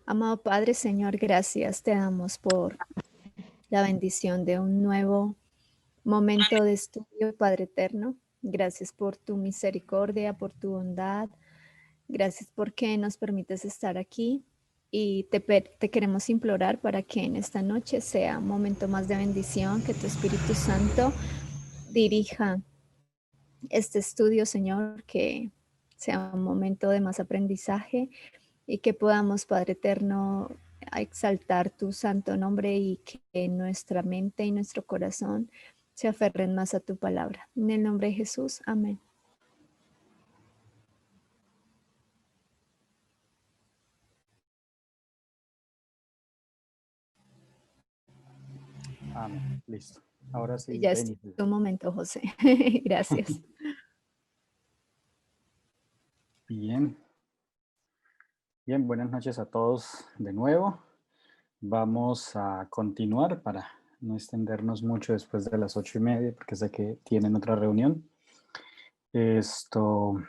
Amado Padre, Señor, gracias te damos por la bendición de un nuevo momento de estudio, Padre eterno. Gracias por tu misericordia, por tu bondad. Gracias porque nos permites estar aquí y te queremos implorar para que en esta noche sea un momento más de bendición, que tu Espíritu Santo dirija este estudio, Señor, que sea un momento de más aprendizaje y que podamos, Padre eterno, exaltar tu santo nombre y que nuestra mente y nuestro corazón se aferren más a tu palabra. En el nombre de Jesús, amén. Amén. Listo. Ahora sí, Ya es Denise. tu momento, José. Gracias. Bien, bien, buenas noches a todos de nuevo. Vamos a continuar para no extendernos mucho después de las 8:30, porque sé que tienen otra reunión. Esto,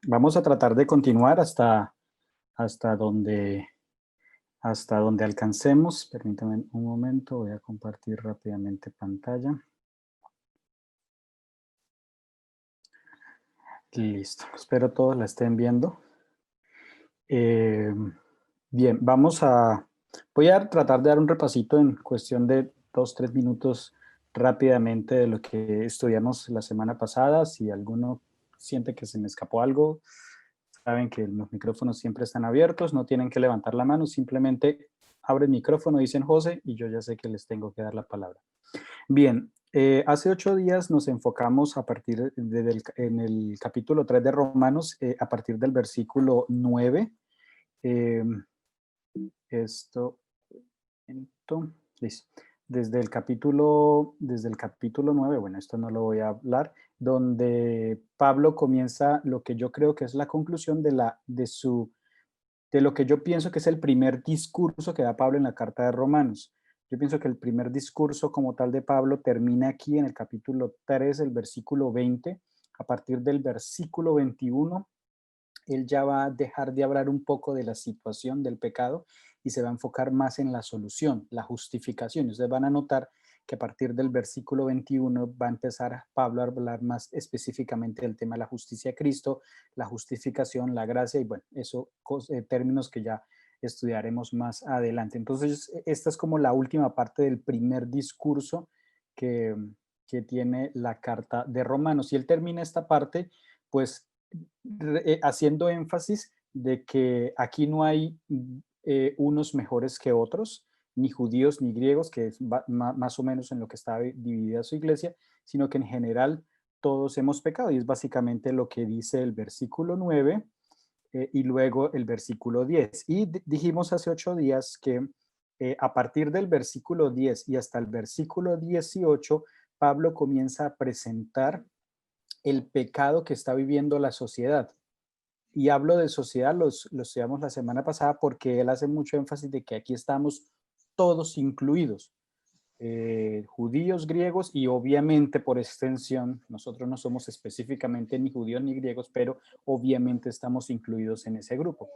vamos a tratar de continuar hasta donde, hasta donde alcancemos. Permítanme un momento, voy a compartir rápidamente pantalla. Listo, espero todos la estén viendo. Eh, bien, voy a tratar de dar un repasito en cuestión de 2, 3 minutos rápidamente de lo que estudiamos la semana pasada. Si alguno siente que se me escapó algo, saben que los micrófonos siempre están abiertos, no tienen que levantar la mano, simplemente abren el micrófono, dicen José, y yo ya sé que les tengo que dar la palabra. Bien, hace 8 días nos enfocamos en el capítulo 3 de Romanos, a partir del versículo 9. eh, esto, listo. Desde el capítulo 9, bueno, esto no lo voy a hablar, donde Pablo comienza lo que yo creo que es la conclusión de lo que yo pienso que es el primer discurso que da Pablo en la carta de Romanos. Yo pienso que el primer discurso como tal de Pablo termina aquí en el capítulo 3, el versículo 20. A partir del versículo 21, él ya va a dejar de hablar un poco de la situación del pecado y se va a enfocar más en la solución, la justificación. Ustedes van a notar que a partir del versículo 21 va a empezar Pablo a hablar más específicamente del tema de la justicia de Cristo, la justificación, la gracia y bueno, eso términos que ya estudiaremos más adelante. Entonces, esta es como la última parte del primer discurso que, que tiene la carta de Romanos. Y él termina esta parte, pues haciendo énfasis de que aquí no hay unos mejores que otros, ni judíos ni griegos, que es más o menos en lo que está dividida su iglesia, sino que en general todos hemos pecado y es básicamente lo que dice el versículo 9 y luego el versículo 10. Y dijimos hace 8 días que a partir del versículo 10 y hasta el versículo 18, Pablo comienza a presentar el pecado que está viviendo la sociedad. Y hablo de sociedad, lo estudiamos la semana pasada porque él hace mucho énfasis de que aquí estamos todos incluidos, judíos, griegos y obviamente por extensión, nosotros no somos específicamente ni judíos ni griegos, pero obviamente estamos incluidos en ese grupo.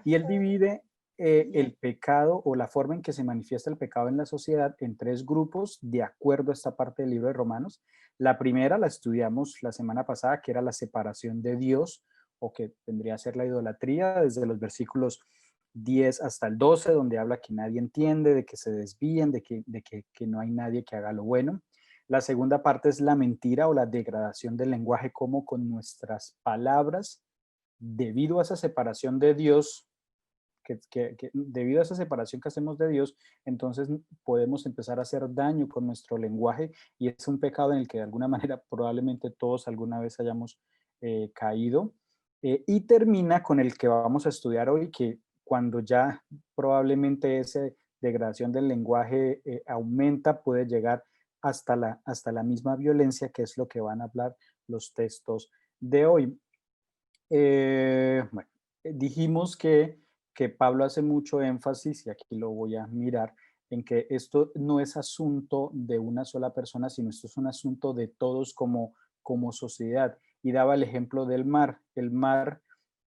Y él divide el pecado o la forma en que se manifiesta el pecado en la sociedad en 3 grupos de acuerdo a esta parte del libro de Romanos. La primera la estudiamos la semana pasada, que era la separación de Dios o que vendría a ser la idolatría, desde los versículos 10 hasta el 12, donde habla que nadie entiende, de que se desvíen, que no hay nadie que haga lo bueno. La segunda parte es la mentira o la degradación del lenguaje, como con nuestras palabras, debido a esa separación de Dios, debido a esa separación que hacemos de Dios, entonces podemos empezar a hacer daño con nuestro lenguaje y es un pecado en el que de alguna manera probablemente todos alguna vez hayamos caído. Y termina con el que vamos a estudiar hoy, que cuando ya probablemente esa degradación del lenguaje aumenta, puede llegar hasta la misma violencia, que es lo que van a hablar los textos de hoy. Bueno, dijimos que Pablo hace mucho énfasis, y aquí lo voy a mirar, en que esto no es asunto de una sola persona, sino esto es un asunto de todos como sociedad. Y daba el ejemplo del mar. El mar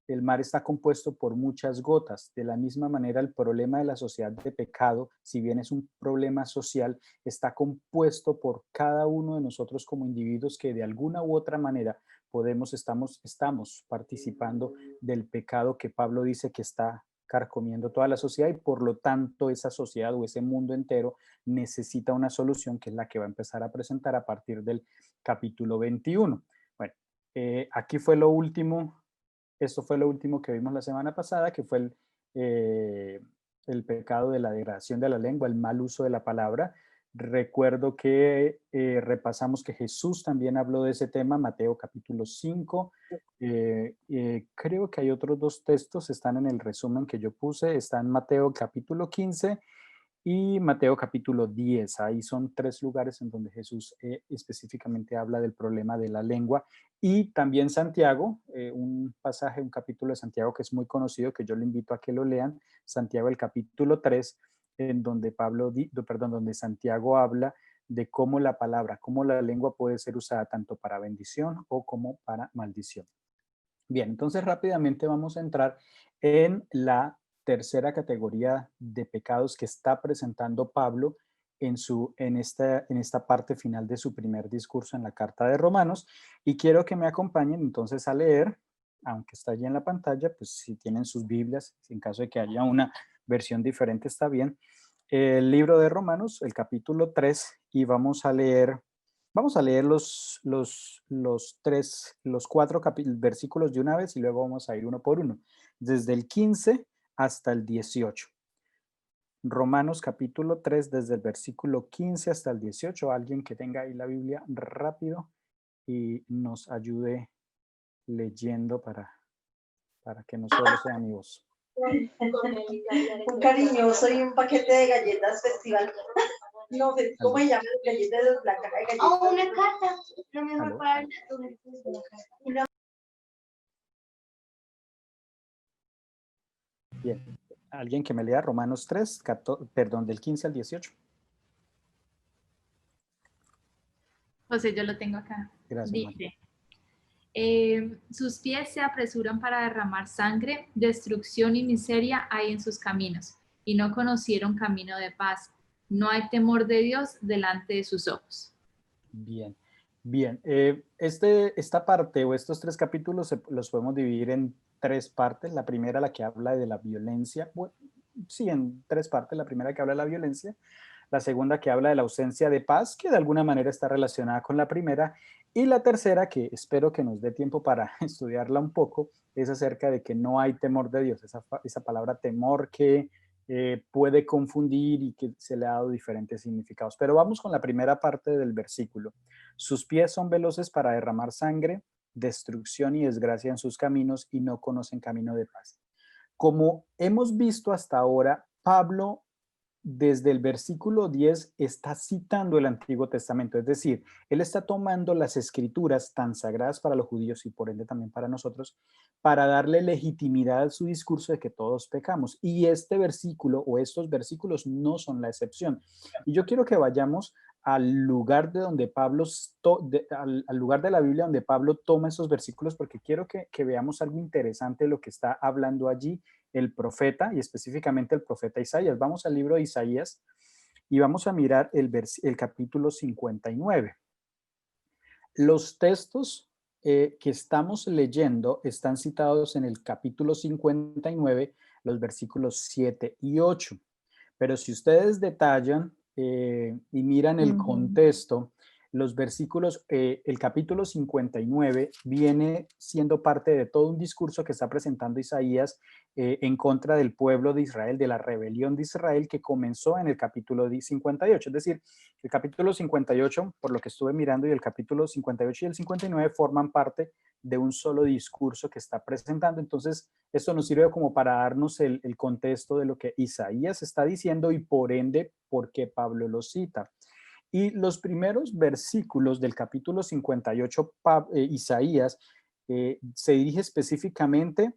el mar está compuesto por muchas gotas. De la misma manera, el problema de la sociedad de pecado, si bien es un problema social, está compuesto por cada uno de nosotros como individuos que de alguna u otra manera estamos participando del pecado que Pablo dice que está carcomiendo toda la sociedad, y por lo tanto esa sociedad o ese mundo entero necesita una solución, que es la que va a empezar a presentar a partir del capítulo 21. Bueno, aquí fue lo último. Esto fue lo último que vimos la semana pasada, que fue el pecado de la degradación de la lengua, el mal uso de la palabra. Recuerdo que repasamos que Jesús también habló de ese tema, Mateo capítulo 5. Creo que hay otros dos textos, están en el resumen que yo puse, está en Mateo capítulo 15 y Mateo capítulo 10. Ahí son tres lugares en donde Jesús específicamente habla del problema de la lengua. Y también Santiago, un pasaje, un capítulo de Santiago que es muy conocido, que yo le invito a que lo lean, Santiago el capítulo 3, en donde donde Santiago habla de cómo la palabra, cómo la lengua puede ser usada tanto para bendición o como para maldición. Bien, entonces rápidamente vamos a entrar en la tercera categoría de pecados que está presentando Pablo en esta parte final de su primer discurso en la carta de Romanos, y quiero que me acompañen entonces a leer, aunque está allí en la pantalla, pues si tienen sus Biblias, en caso de que haya una versión diferente está bien, el libro de Romanos, el capítulo 3, y vamos a leer los cuatro versículos de una vez y luego vamos a ir uno por uno, desde el 15 hasta el 18. Romanos capítulo 3, desde el versículo 15 hasta el 18. Alguien que tenga ahí la Biblia rápido y nos ayude leyendo para que no solo sea mi voz. Un cariñoso y un paquete de galletas festival. No sé cómo se llaman las galletas, la caja de galletas. O una carta, lo mejor ¿Aló? para una carta. Bien, alguien que me lea Romanos 3, del 15 al 18. José, yo lo tengo acá. Gracias, Dice, sus pies se apresuran para derramar sangre, destrucción y miseria hay en sus caminos, y no conocieron camino de paz. No hay temor de Dios delante de sus ojos. Bien, bien. Esta parte o estos tres capítulos los podemos dividir en tres partes. La primera, la que habla de la violencia. Bueno, sí, en tres partes. La primera que habla de la violencia. La segunda que habla de la ausencia de paz, que de alguna manera está relacionada con la primera. Y la tercera, que espero que nos dé tiempo para estudiarla un poco, es acerca de que no hay temor de Dios. Esa palabra temor que puede confundir y que se le ha dado diferentes significados. Pero vamos con la primera parte del versículo. Sus pies son veloces para derramar sangre, destrucción y desgracia en sus caminos, y no conocen camino de paz. Como hemos visto hasta ahora, Pablo desde el versículo 10 está citando el Antiguo Testamento, es decir, él está tomando las escrituras tan sagradas para los judíos y por ende también para nosotros, para darle legitimidad a su discurso de que todos pecamos. Y este versículo o estos versículos no son la excepción. Y yo quiero que vayamos al lugar de donde al lugar de la Biblia donde Pablo toma esos versículos, porque quiero que veamos algo interesante de lo que está hablando allí el profeta, y específicamente el profeta Isaías. Vamos al libro de Isaías y vamos a mirar el capítulo 59. Los textos que estamos leyendo están citados en el capítulo 59, los versículos 7 y 8. Pero si ustedes detallan y miran el contexto, los versículos, el capítulo 59 viene siendo parte de todo un discurso que está presentando Isaías en contra del pueblo de Israel, de la rebelión de Israel que comenzó en el capítulo 58. Es decir, el capítulo 58, por lo que estuve mirando, y el capítulo 58 y el 59 forman parte de un solo discurso que está presentando. Entonces, esto nos sirve como para darnos el contexto de lo que Isaías está diciendo y por ende, por qué Pablo lo cita. Y los primeros versículos del capítulo 58, Isaías se dirige específicamente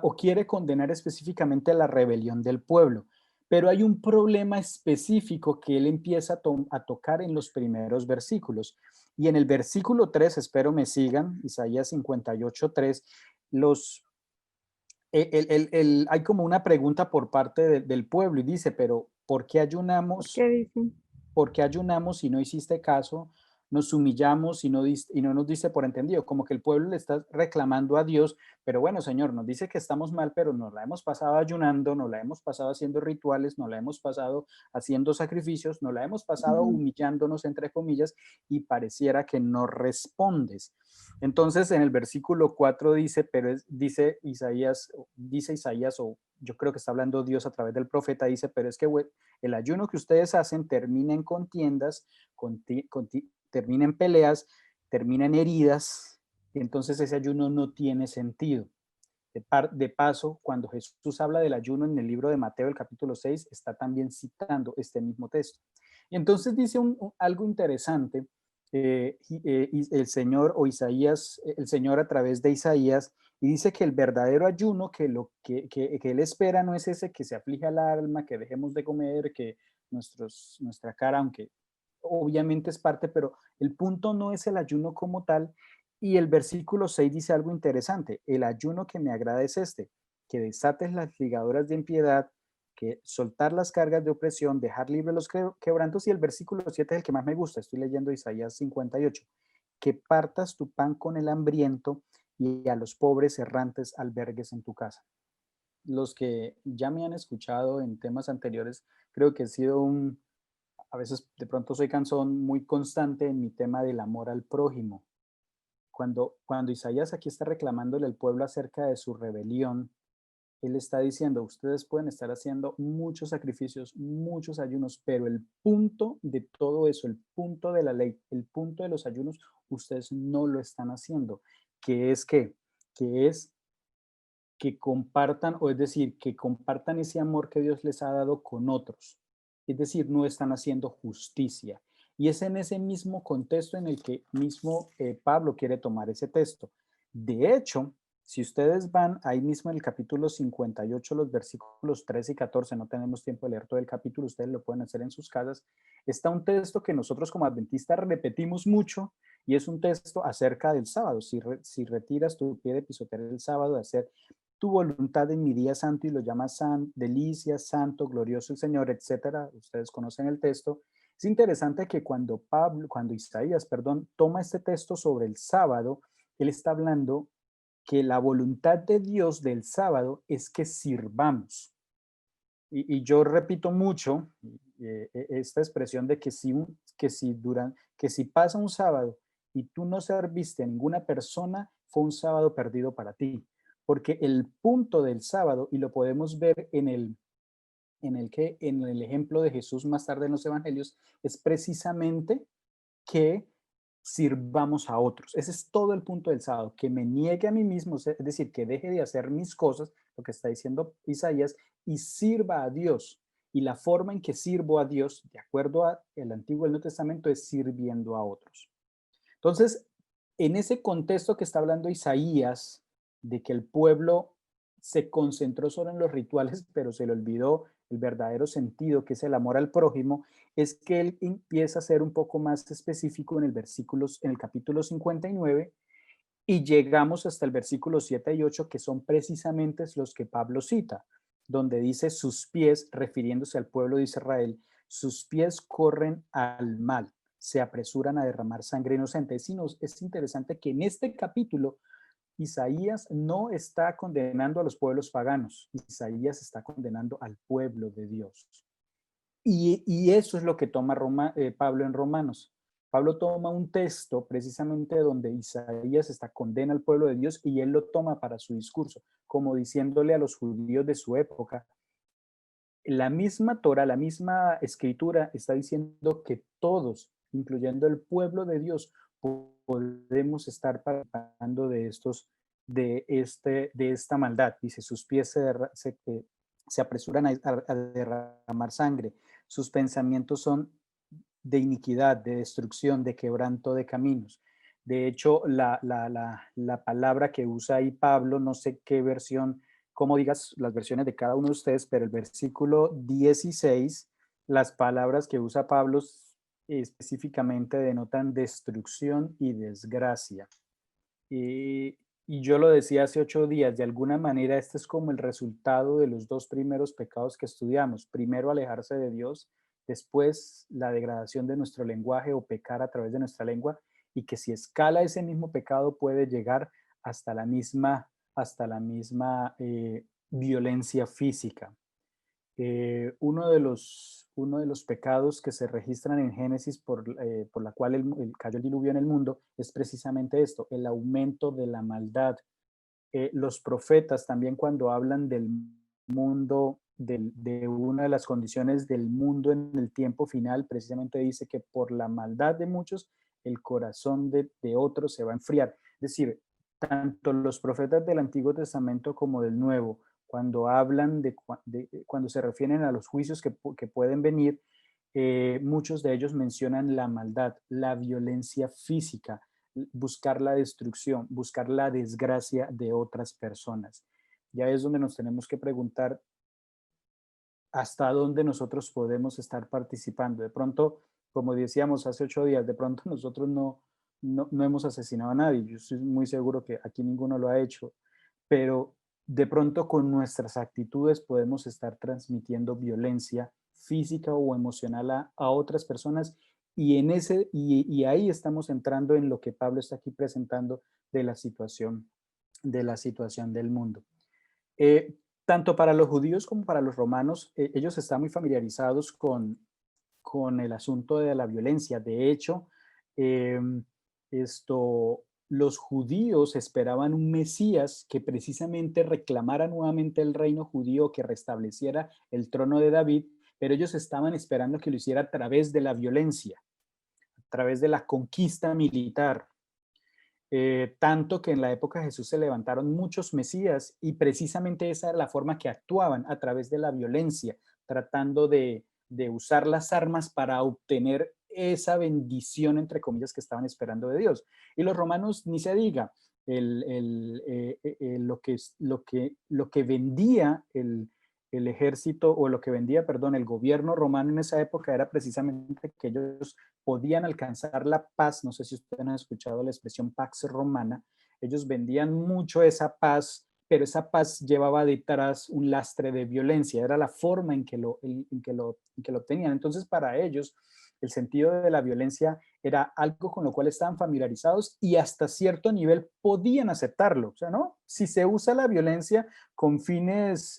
o quiere condenar específicamente a la rebelión del pueblo. Pero hay un problema específico que él empieza a tocar en los primeros versículos. Y en el versículo 3, espero me sigan, Isaías 58, 3, los hay como una pregunta por parte del pueblo y dice, pero ¿por qué ayunamos? ¿Qué dicen? ¿Por qué ayunamos si no hiciste caso? Nos humillamos y no nos diste por entendido. Como que el pueblo le está reclamando a Dios, pero bueno, Señor, nos dice que estamos mal, pero nos la hemos pasado ayunando, nos la hemos pasado haciendo rituales, nos la hemos pasado haciendo sacrificios, nos la hemos pasado Ujú. humillándonos, entre comillas, y pareciera que no respondes. Entonces, en el versículo 4 dice, dice Isaías, o yo creo que está hablando Dios a través del profeta, dice, pero es que el ayuno que ustedes hacen termina en contiendas, termina en peleas, termina en heridas, y entonces ese ayuno no tiene sentido. De paso, cuando Jesús habla del ayuno en el libro de Mateo, el capítulo 6, está también citando este mismo texto. Y entonces dice algo interesante, el Señor o Isaías, el Señor a través de Isaías, y dice que el verdadero ayuno que Él espera no es ese que se aflige al alma, que dejemos de comer, que nuestra cara, aunque obviamente es parte, pero el punto no es el ayuno como tal. Y el versículo 6 dice algo interesante, el ayuno que me agrada es este, que desates las ligaduras de impiedad, que soltar las cargas de opresión, dejar libres los quebrantos, y el versículo 7 es el que más me gusta, estoy leyendo Isaías 58, que partas tu pan con el hambriento y a los pobres errantes albergues en tu casa. Los que ya me han escuchado en temas anteriores, creo que he sido a veces de pronto soy cansón muy constante en mi tema del amor al prójimo. Cuando Isaías aquí está reclamándole al pueblo acerca de su rebelión, él está diciendo, ustedes pueden estar haciendo muchos sacrificios, muchos ayunos, pero el punto de todo eso, el punto de la ley, el punto de los ayunos, ustedes no lo están haciendo. ¿Qué es qué? Que es que compartan, o es decir, que compartan ese amor que Dios les ha dado con otros. Es decir, no están haciendo justicia. Y es en ese mismo contexto en el que mismo Pablo quiere tomar ese texto. De hecho, si ustedes van ahí mismo en el capítulo 58, los versículos 13 y 14, no tenemos tiempo de leer todo el capítulo, ustedes lo pueden hacer en sus casas, está un texto que nosotros como adventistas repetimos mucho y es un texto acerca del sábado. Si retiras tu pie de pisotear el sábado, de hacer tu voluntad en mi día santo, y lo llama delicia, santo, glorioso el Señor, etcétera. Ustedes conocen el texto. Es interesante que cuando Isaías, perdón, toma este texto sobre el sábado, él está hablando que la voluntad de Dios del sábado es que sirvamos. Y yo repito mucho esta expresión de que si pasa un sábado y tú no serviste a ninguna persona, fue un sábado perdido para ti. Porque el punto del sábado, y lo podemos ver en el ejemplo de Jesús más tarde en los evangelios, es precisamente que sirvamos a otros. Ese es todo el punto del sábado, que me niegue a mí mismo, es decir, que deje de hacer mis cosas, lo que está diciendo Isaías, y sirva a Dios. Y la forma en que sirvo a Dios, de acuerdo al Antiguo y el Nuevo Testamento, es sirviendo a otros. Entonces, en ese contexto que está hablando Isaías, de que el pueblo se concentró solo en los rituales, pero se le olvidó el verdadero sentido, que es el amor al prójimo, es que él empieza a ser un poco más específico en el capítulo 59, y llegamos hasta el versículo 7 y 8, que son precisamente los que Pablo cita, donde dice sus pies, refiriéndose al pueblo de Israel, sus pies corren al mal, se apresuran a derramar sangre inocente. Es interesante que en este capítulo Isaías no está condenando a los pueblos paganos, Isaías está condenando al pueblo de Dios. Y eso es lo que toma Pablo en Romanos. Pablo toma un texto precisamente donde Isaías condena al pueblo de Dios, y él lo toma para su discurso, como diciéndole a los judíos de su época, la misma Torah, la misma escritura está diciendo que todos, incluyendo el pueblo de Dios, podemos estar participando de esta maldad. Dice, sus pies se apresuran a derramar sangre, sus pensamientos son de iniquidad, de destrucción, de quebranto de caminos. De hecho, la palabra que usa ahí Pablo, no sé qué versión, cómo digas las versiones de cada uno de ustedes, pero el versículo 16, las palabras que usa Pablo específicamente denotan destrucción y desgracia. Y y yo lo decía hace 8 días, de alguna manera este es como el resultado de los dos primeros pecados que estudiamos. Primero alejarse de Dios, después la degradación de nuestro lenguaje o pecar a través de nuestra lengua, y que si escala ese mismo pecado puede llegar hasta la misma violencia física. Uno de los pecados que se registran en Génesis por la cual cayó el diluvio en el mundo es precisamente esto, el aumento de la maldad. Los profetas también, cuando hablan del mundo, de una de las condiciones del mundo en el tiempo final, precisamente dice que por la maldad de muchos el corazón de otros se va a enfriar. Es decir, tanto los profetas del Antiguo Testamento como del Nuevo, cuando hablan cuando se refieren a los juicios que pueden venir, muchos de ellos mencionan la maldad, la violencia física, buscar la destrucción, buscar la desgracia de otras personas. Ya es donde nos tenemos que preguntar hasta dónde nosotros podemos estar participando. De pronto, como decíamos hace 8 días, de pronto nosotros no hemos asesinado a nadie. Yo estoy muy seguro que aquí ninguno lo ha hecho, pero de pronto con nuestras actitudes podemos estar transmitiendo violencia física o emocional a otras personas, y ahí estamos entrando en lo que Pablo está aquí presentando de la situación del mundo. Eh, Tanto para los judíos como para los romanos, ellos están muy familiarizados con el asunto de la violencia. De hecho, eh, los judíos esperaban un Mesías que precisamente reclamara nuevamente el reino judío, que restableciera el trono de David, pero ellos estaban esperando que lo hiciera a través de la violencia, a través de la conquista militar. Tanto que en la época de Jesús se levantaron muchos mesías, y precisamente esa era la forma que actuaban, a través de la violencia, tratando de usar las armas para obtener esa bendición, entre comillas, que estaban esperando de Dios. Y los romanos, ni se diga, lo que vendía el ejército, o lo que vendía, perdón, el gobierno romano en esa época, era precisamente que ellos podían alcanzar la paz. No sé si ustedes han escuchado la expresión Pax Romana. Ellos vendían mucho esa paz, pero esa paz llevaba detrás un lastre de violencia. Era la forma en que lo obtenían. Entonces, para ellos, el sentido de la violencia era algo con lo cual estaban familiarizados, y hasta cierto nivel podían aceptarlo. O sea, ¿no? Si se usa la violencia con fines,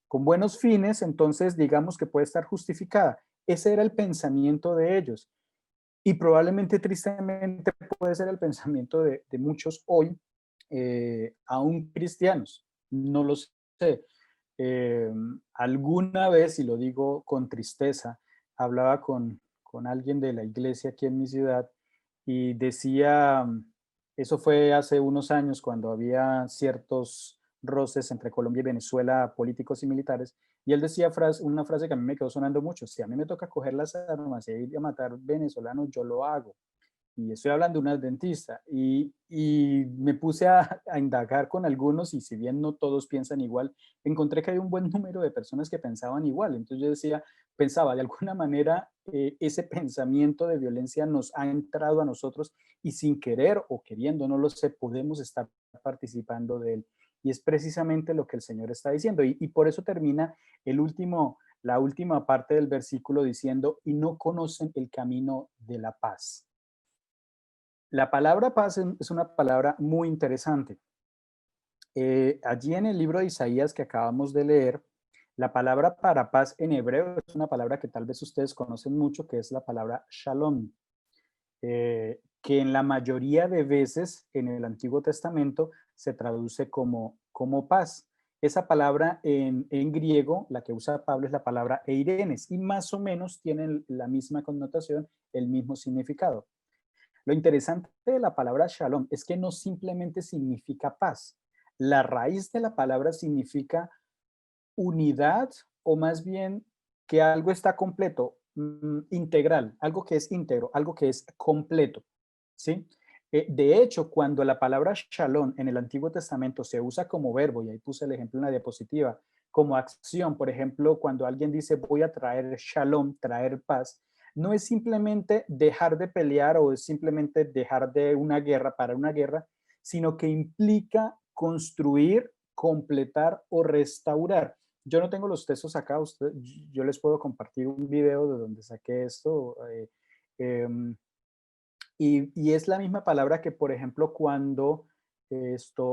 con buenos fines, entonces digamos que puede estar justificada. Ese era el pensamiento de ellos, y probablemente, tristemente, puede ser el pensamiento de muchos hoy, aún cristianos. No lo sé. Alguna vez, y lo digo con tristeza, hablaba con alguien de la iglesia aquí en mi ciudad, y decía, eso fue hace unos años, cuando había ciertos roces entre Colombia y Venezuela, políticos y militares, y él decía una frase que a mí me quedó sonando mucho: si a mí me toca coger las armas y ir a matar venezolanos, yo lo hago. Y estoy hablando de un adventista, y me puse a indagar con algunos, y si bien no todos piensan igual, encontré que hay un buen número de personas que pensaban igual. Entonces yo pensaba, de alguna manera, ese pensamiento de violencia nos ha entrado a nosotros, y sin querer o queriendo, no lo sé, podemos estar participando de él. Y es precisamente lo que el Señor está diciendo, y por eso termina la última parte del versículo diciendo: y no conocen el camino de la paz. La palabra paz es una palabra muy interesante. Allí en el libro de Isaías que acabamos de leer, la palabra para paz en hebreo es una palabra que tal vez ustedes conocen mucho, que es la palabra shalom, que en la mayoría de veces en el Antiguo Testamento se traduce como paz. Esa palabra en griego, la que usa Pablo, es la palabra eirenes, y más o menos tienen la misma connotación, el mismo significado. Lo interesante de la palabra shalom es que no simplemente significa paz. La raíz de la palabra significa unidad, o más bien que algo está completo, integral, algo que es íntegro, algo que es completo, ¿sí? De hecho, cuando la palabra shalom en el Antiguo Testamento se usa como verbo, y ahí puse el ejemplo en la diapositiva, como acción, por ejemplo, cuando alguien dice voy a traer shalom, traer paz, no es simplemente dejar de pelear, o es simplemente dejar de una guerra para una guerra, sino que implica construir, completar o restaurar. Yo no tengo los textos acá, yo les puedo compartir un video de donde saqué esto. Y es la misma palabra que, por ejemplo, cuando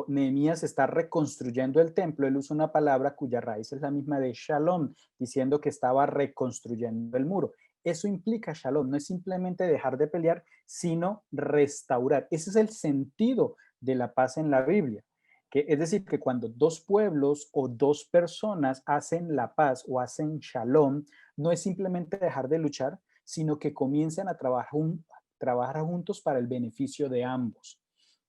Nehemías está reconstruyendo el templo, él usa una palabra cuya raíz es la misma de shalom, diciendo que estaba reconstruyendo el muro. Eso implica shalom, no es simplemente dejar de pelear, sino restaurar. Ese es el sentido de la paz en la Biblia. Es decir, que cuando dos pueblos o dos personas hacen la paz o hacen shalom, no es simplemente dejar de luchar, sino que comienzan a trabajar juntos para el beneficio de ambos.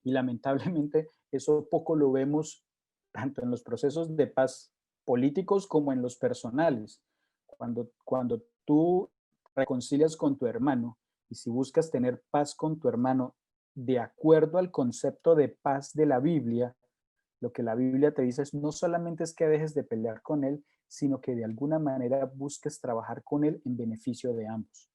Y lamentablemente eso poco lo vemos tanto en los procesos de paz políticos como en los personales. Cuando tú reconcilias con tu hermano y si buscas tener paz con tu hermano de acuerdo al concepto de paz de la Biblia, lo que la Biblia te dice es no solamente es que dejes de pelear con él, sino que de alguna manera busques trabajar con él en beneficio de ambos.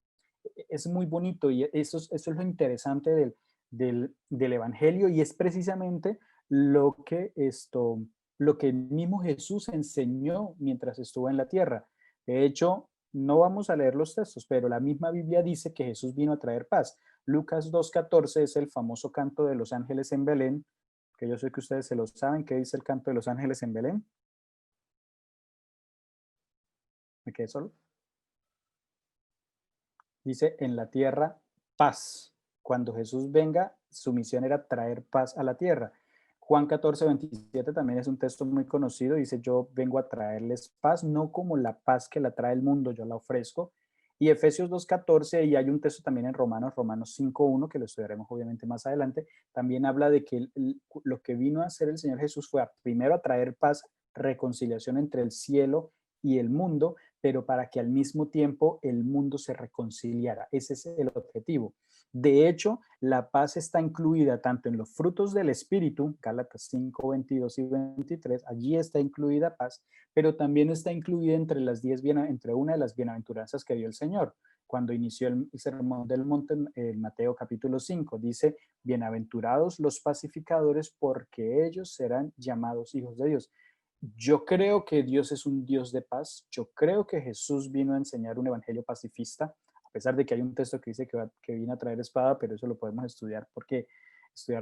Es muy bonito y eso es lo interesante del Evangelio y es precisamente lo que el mismo Jesús enseñó mientras estuvo en la tierra. De hecho, no vamos a leer los textos, pero la misma Biblia dice que Jesús vino a traer paz. Lucas 2:14 es el famoso canto de los ángeles en Belén, que yo sé que ustedes se lo saben. ¿Qué dice el canto de los ángeles en Belén? ¿Me quedé solo? Dice, en la tierra, paz. Cuando Jesús venga, su misión era traer paz a la tierra. Juan 14:27 también es un texto muy conocido. Dice, yo vengo a traerles paz, no como la paz que la trae el mundo, yo la ofrezco. Y Efesios 2:14, y hay un texto también en Romanos 5:1, que lo estudiaremos obviamente más adelante, también habla de que lo que vino a hacer el Señor Jesús fue primero a traer paz, reconciliación entre el cielo y el mundo, pero para que al mismo tiempo el mundo se reconciliara. Ese es el objetivo. De hecho, la paz está incluida tanto en los frutos del Espíritu, Gálatas 5:22 y 23, allí está incluida paz, pero también está incluida entre una de las bienaventuranzas que dio el Señor. Cuando inició el Sermón del Monte, en Mateo capítulo 5, dice, bienaventurados los pacificadores, porque ellos serán llamados hijos de Dios. Yo creo que Dios es un Dios de paz. Yo creo que Jesús vino a enseñar un evangelio pacifista, a pesar de que hay un texto que dice que vino a traer espada, pero eso lo podemos estudiar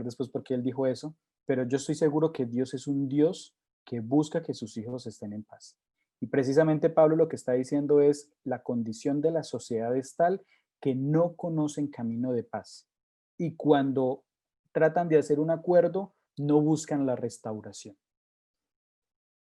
después porque él dijo eso. Pero yo estoy seguro que Dios es un Dios que busca que sus hijos estén en paz. Y precisamente Pablo lo que está diciendo es la condición de la sociedad es tal que no conocen camino de paz. Y cuando tratan de hacer un acuerdo, no buscan la restauración.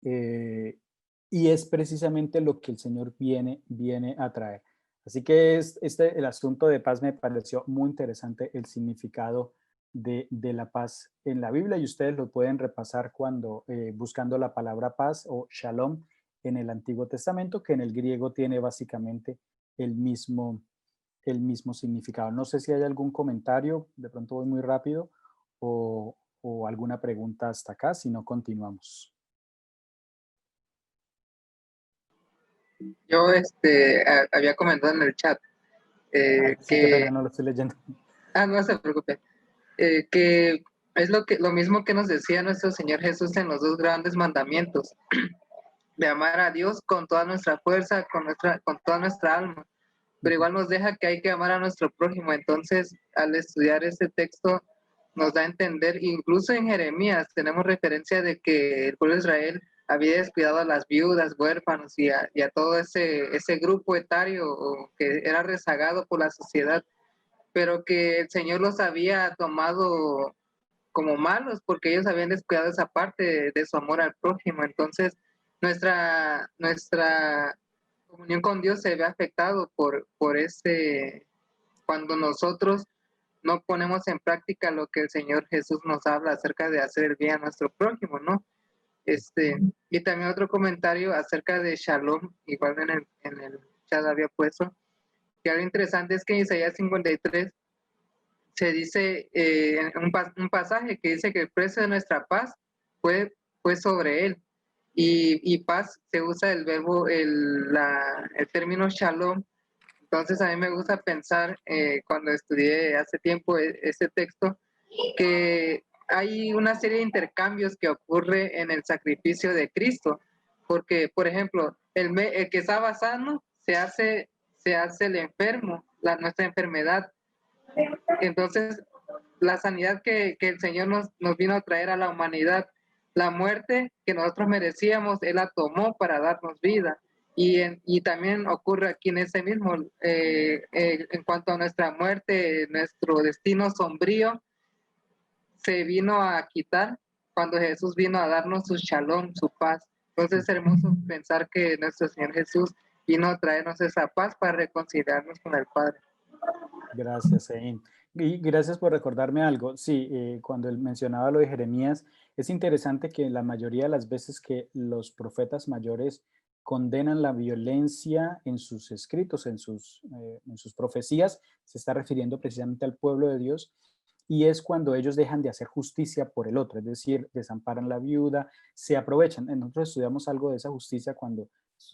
Y es precisamente lo que el Señor viene a traer. Así que el asunto de paz me pareció muy interesante, el significado de la paz en la Biblia, y ustedes lo pueden repasar cuando buscando la palabra paz o shalom en el Antiguo Testamento, que en el griego tiene básicamente el mismo significado. No sé si hay algún comentario, de pronto voy muy rápido, o alguna pregunta hasta acá, si no continuamos. Yo había comentado en el chat sí, qué pena, no lo estoy leyendo. No se preocupe. Que es lo mismo que nos decía nuestro Señor Jesús en los dos grandes mandamientos, de amar a Dios con toda nuestra fuerza, con toda nuestra alma, pero igual nos deja que hay que amar a nuestro prójimo. Entonces, al estudiar este texto, nos da a entender, incluso en Jeremías tenemos referencia de que el pueblo de Israel había descuidado a las viudas, huérfanos y a todo ese grupo etario que era rezagado por la sociedad, pero que el Señor los había tomado como malos porque ellos habían descuidado esa parte de su amor al prójimo. Entonces, nuestra comunión con Dios se ve afectado por cuando nosotros no ponemos en práctica lo que el Señor Jesús nos habla acerca de hacer el bien a nuestro prójimo, ¿no? Y también otro comentario acerca de Shalom, igual en el chat había puesto, que algo interesante es que en Isaías 53 se dice un pasaje que dice que el precio de nuestra paz fue sobre él. Y paz se usa el verbo, el término Shalom. Entonces a mí me gusta pensar, cuando estudié hace tiempo ese texto, que hay una serie de intercambios que ocurre en el sacrificio de Cristo, porque, por ejemplo, el que estaba sano se hace el enfermo, nuestra enfermedad. Entonces, la sanidad que el Señor nos vino a traer a la humanidad, la muerte que nosotros merecíamos, Él la tomó para darnos vida. Y también ocurre aquí en ese mismo, en cuanto a nuestra muerte, nuestro destino sombrío, se vino a quitar cuando Jesús vino a darnos su shalom, su paz. Entonces es hermoso pensar que nuestro Señor Jesús vino a traernos esa paz para reconciliarnos con el Padre. Gracias, Ein. Y gracias por recordarme algo. Sí, cuando él mencionaba lo de Jeremías, es interesante que la mayoría de las veces que los profetas mayores condenan la violencia en sus escritos, en sus profecías, se está refiriendo precisamente al pueblo de Dios, y es cuando ellos dejan de hacer justicia por el otro, es decir, desamparan la viuda, se aprovechan. Nosotros estudiamos algo de esa justicia cuando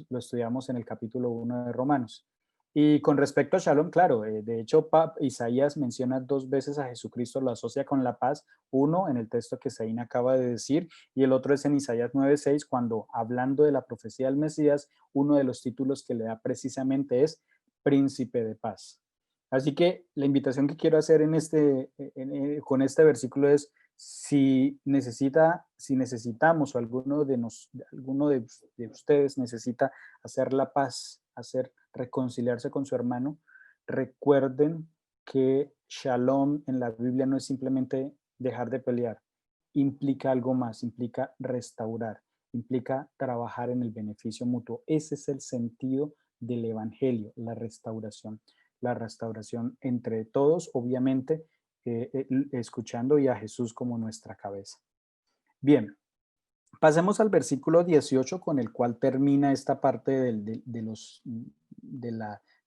lo estudiamos en el capítulo 1 de Romanos. Y con respecto a Shalom, claro, de hecho Isaías menciona 2 veces a Jesucristo, lo asocia con la paz, uno en el texto que Zain acaba de decir y el otro es en Isaías 9:6, cuando hablando de la profecía del Mesías, uno de los títulos que le da precisamente es Príncipe de Paz. Así que la invitación que quiero hacer con este versículo es, si necesitamos o alguno de ustedes necesita hacer la paz, reconciliarse con su hermano, recuerden que Shalom en la Biblia no es simplemente dejar de pelear, implica algo más, implica restaurar, implica trabajar en el beneficio mutuo. Ese es el sentido del Evangelio, la restauración entre todos, obviamente, escuchando y a Jesús como nuestra cabeza. Bien, pasemos al versículo 18 con el cual termina esta parte de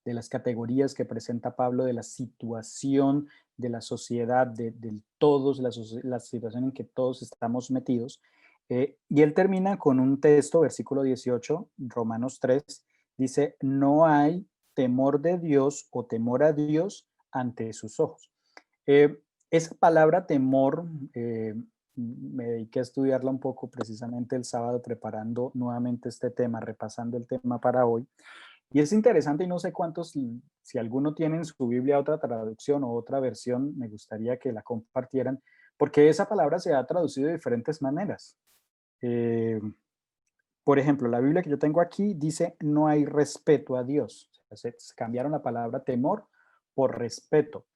las categorías que presenta Pablo, de la situación de la sociedad, de todos, la situación en que todos estamos metidos. Y él termina con un texto, versículo 18, Romanos 3, dice, no hay temor de Dios o temor a Dios ante sus ojos. Esa palabra temor, me dediqué a estudiarla un poco precisamente el sábado, preparando nuevamente este tema, repasando el tema para hoy. Y es interesante y no sé cuántos, si alguno tiene en su Biblia otra traducción o otra versión, me gustaría que la compartieran, porque esa palabra se ha traducido de diferentes maneras. Por ejemplo, la Biblia que yo tengo aquí dice no hay respeto a Dios. O sea, se cambiaron la palabra temor por respeto.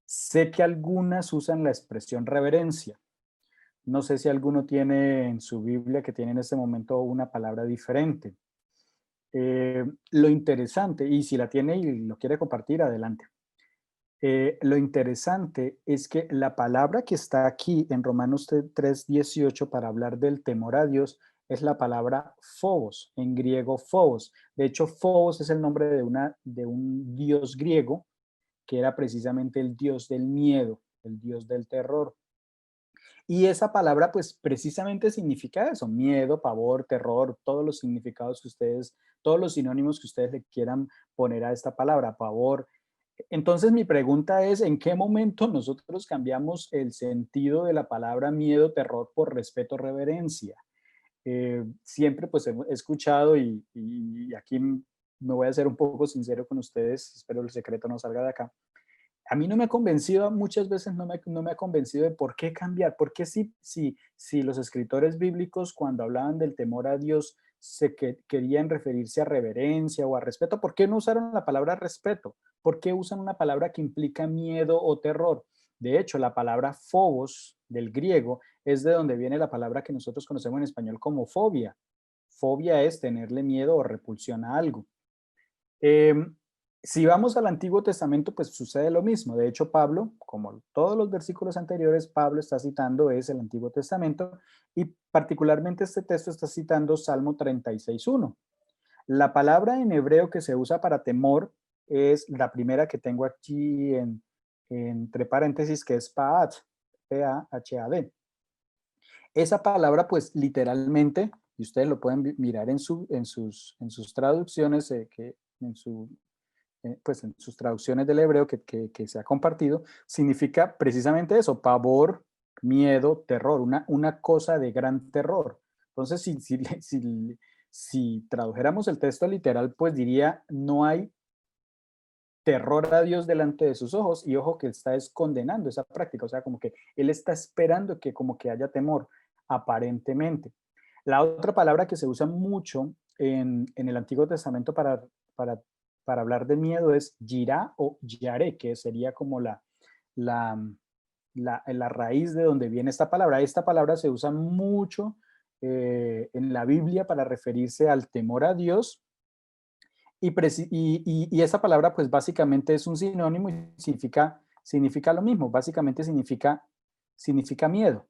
Sé que algunas usan la expresión reverencia. No sé si alguno tiene en su Biblia que tiene en este momento una palabra diferente. Lo interesante, y si la tiene y lo quiere compartir, adelante. Lo interesante es que la palabra que está aquí en Romanos 3:18 para hablar del temor a Dios es la palabra phobos, en griego phobos. De hecho, phobos es el nombre de un dios griego que era precisamente el dios del miedo, el dios del terror. Y esa palabra, pues precisamente significa eso, miedo, pavor, terror, todos los significados que ustedes, todos los sinónimos que ustedes le quieran poner a esta palabra, pavor. Entonces mi pregunta es, ¿en qué momento nosotros cambiamos el sentido de la palabra miedo, terror por respeto, reverencia? Siempre pues he escuchado y aquí me voy a ser un poco sincero con ustedes, espero el secreto no salga de acá. A mí no me ha convencido, muchas veces no me ha convencido de por qué cambiar, por qué si los escritores bíblicos cuando hablaban del temor a Dios querían referirse a reverencia o a respeto, ¿por qué no usaron la palabra respeto? ¿Por qué usan una palabra que implica miedo o terror? De hecho, la palabra phobos del griego es de donde viene la palabra que nosotros conocemos en español como fobia. Fobia es tenerle miedo o repulsión a algo. Si vamos al Antiguo Testamento, pues sucede lo mismo. De hecho, Pablo, como todos los versículos anteriores, Pablo está citando es el Antiguo Testamento y particularmente este texto está citando Salmo 36:1. La palabra en hebreo que se usa para temor es la primera que tengo aquí entre paréntesis, que es Pahad, P-A-H-A-D. Esa palabra, pues literalmente, y ustedes lo pueden mirar en sus traducciones, pues en sus traducciones del hebreo que se ha compartido, significa precisamente eso, pavor, miedo, terror, una cosa de gran terror. Entonces, si tradujéramos el texto literal, pues diría, no hay terror a Dios delante de sus ojos, y ojo que está condenando esa práctica, o sea, como que él está esperando que como que haya temor, aparentemente. La otra palabra que se usa mucho en el Antiguo Testamento para, para hablar de miedo es yirá o yaré, que sería como la, la raíz de donde viene esta palabra. Esta palabra se usa mucho en la Biblia para referirse al temor a Dios, y esa palabra pues básicamente es un sinónimo y significa lo mismo, básicamente significa miedo.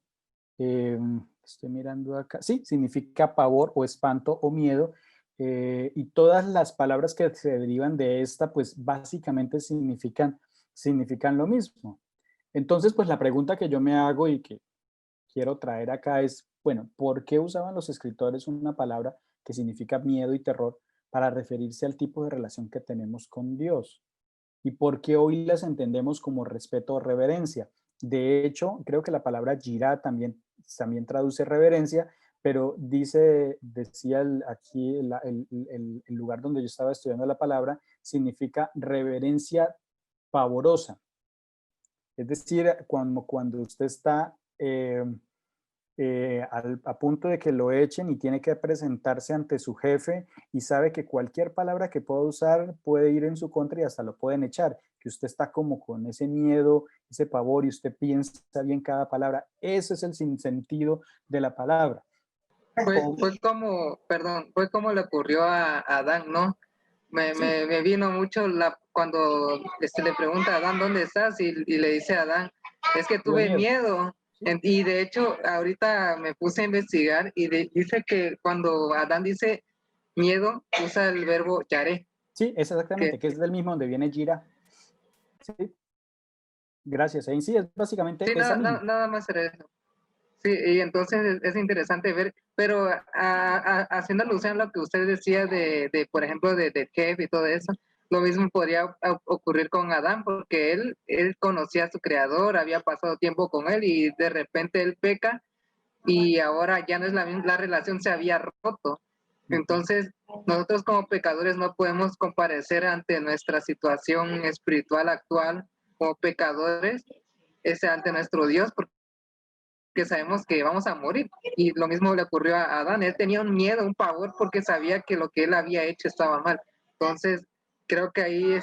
Estoy mirando acá, sí, significa pavor o espanto o miedo, y todas las palabras que se derivan de esta pues básicamente significan lo mismo. Entonces pues la pregunta que yo me hago y que quiero traer acá es, bueno, ¿por qué usaban los escritores una palabra que significa miedo y terror para referirse al tipo de relación que tenemos con Dios? ¿Y por qué hoy las entendemos como respeto o reverencia? De hecho, creo que la palabra jirá también traduce reverencia, pero decía aquí el lugar donde yo estaba estudiando la palabra, significa reverencia pavorosa. Es decir, cuando usted está a punto de que lo echen y tiene que presentarse ante su jefe y sabe que cualquier palabra que pueda usar puede ir en su contra y hasta lo pueden echar, que usted está como con ese miedo, ese pavor, y usted piensa bien cada palabra. Ese es el sinsentido de la palabra. Fue como, perdón, fue como le ocurrió a Adán, ¿no? Me vino mucho cuando le pregunta a Adán, ¿dónde estás? Y le dice a Adán, es que tuve miedo. Y de hecho, ahorita me puse a investigar y dice que cuando Adán dice miedo, usa el verbo yaré. Sí, es exactamente, que es del mismo donde viene Gira. Sí, gracias. En sí, es básicamente sí, esa misma. nada más era eso. Sí, y entonces es interesante ver, pero haciendo alusión a lo que usted decía por ejemplo, de Kev y todo eso, lo mismo podría ocurrir con Adán, porque él conocía a su creador, había pasado tiempo con él y de repente él peca y ahora ya no es la misma, la relación se había roto. Entonces, nosotros como pecadores no podemos comparecer ante nuestra situación espiritual actual como pecadores, ante nuestro Dios, porque sabemos que vamos a morir. Y lo mismo le ocurrió a Adán. Él tenía un miedo, un pavor, porque sabía que lo que él había hecho estaba mal. Entonces, creo que ahí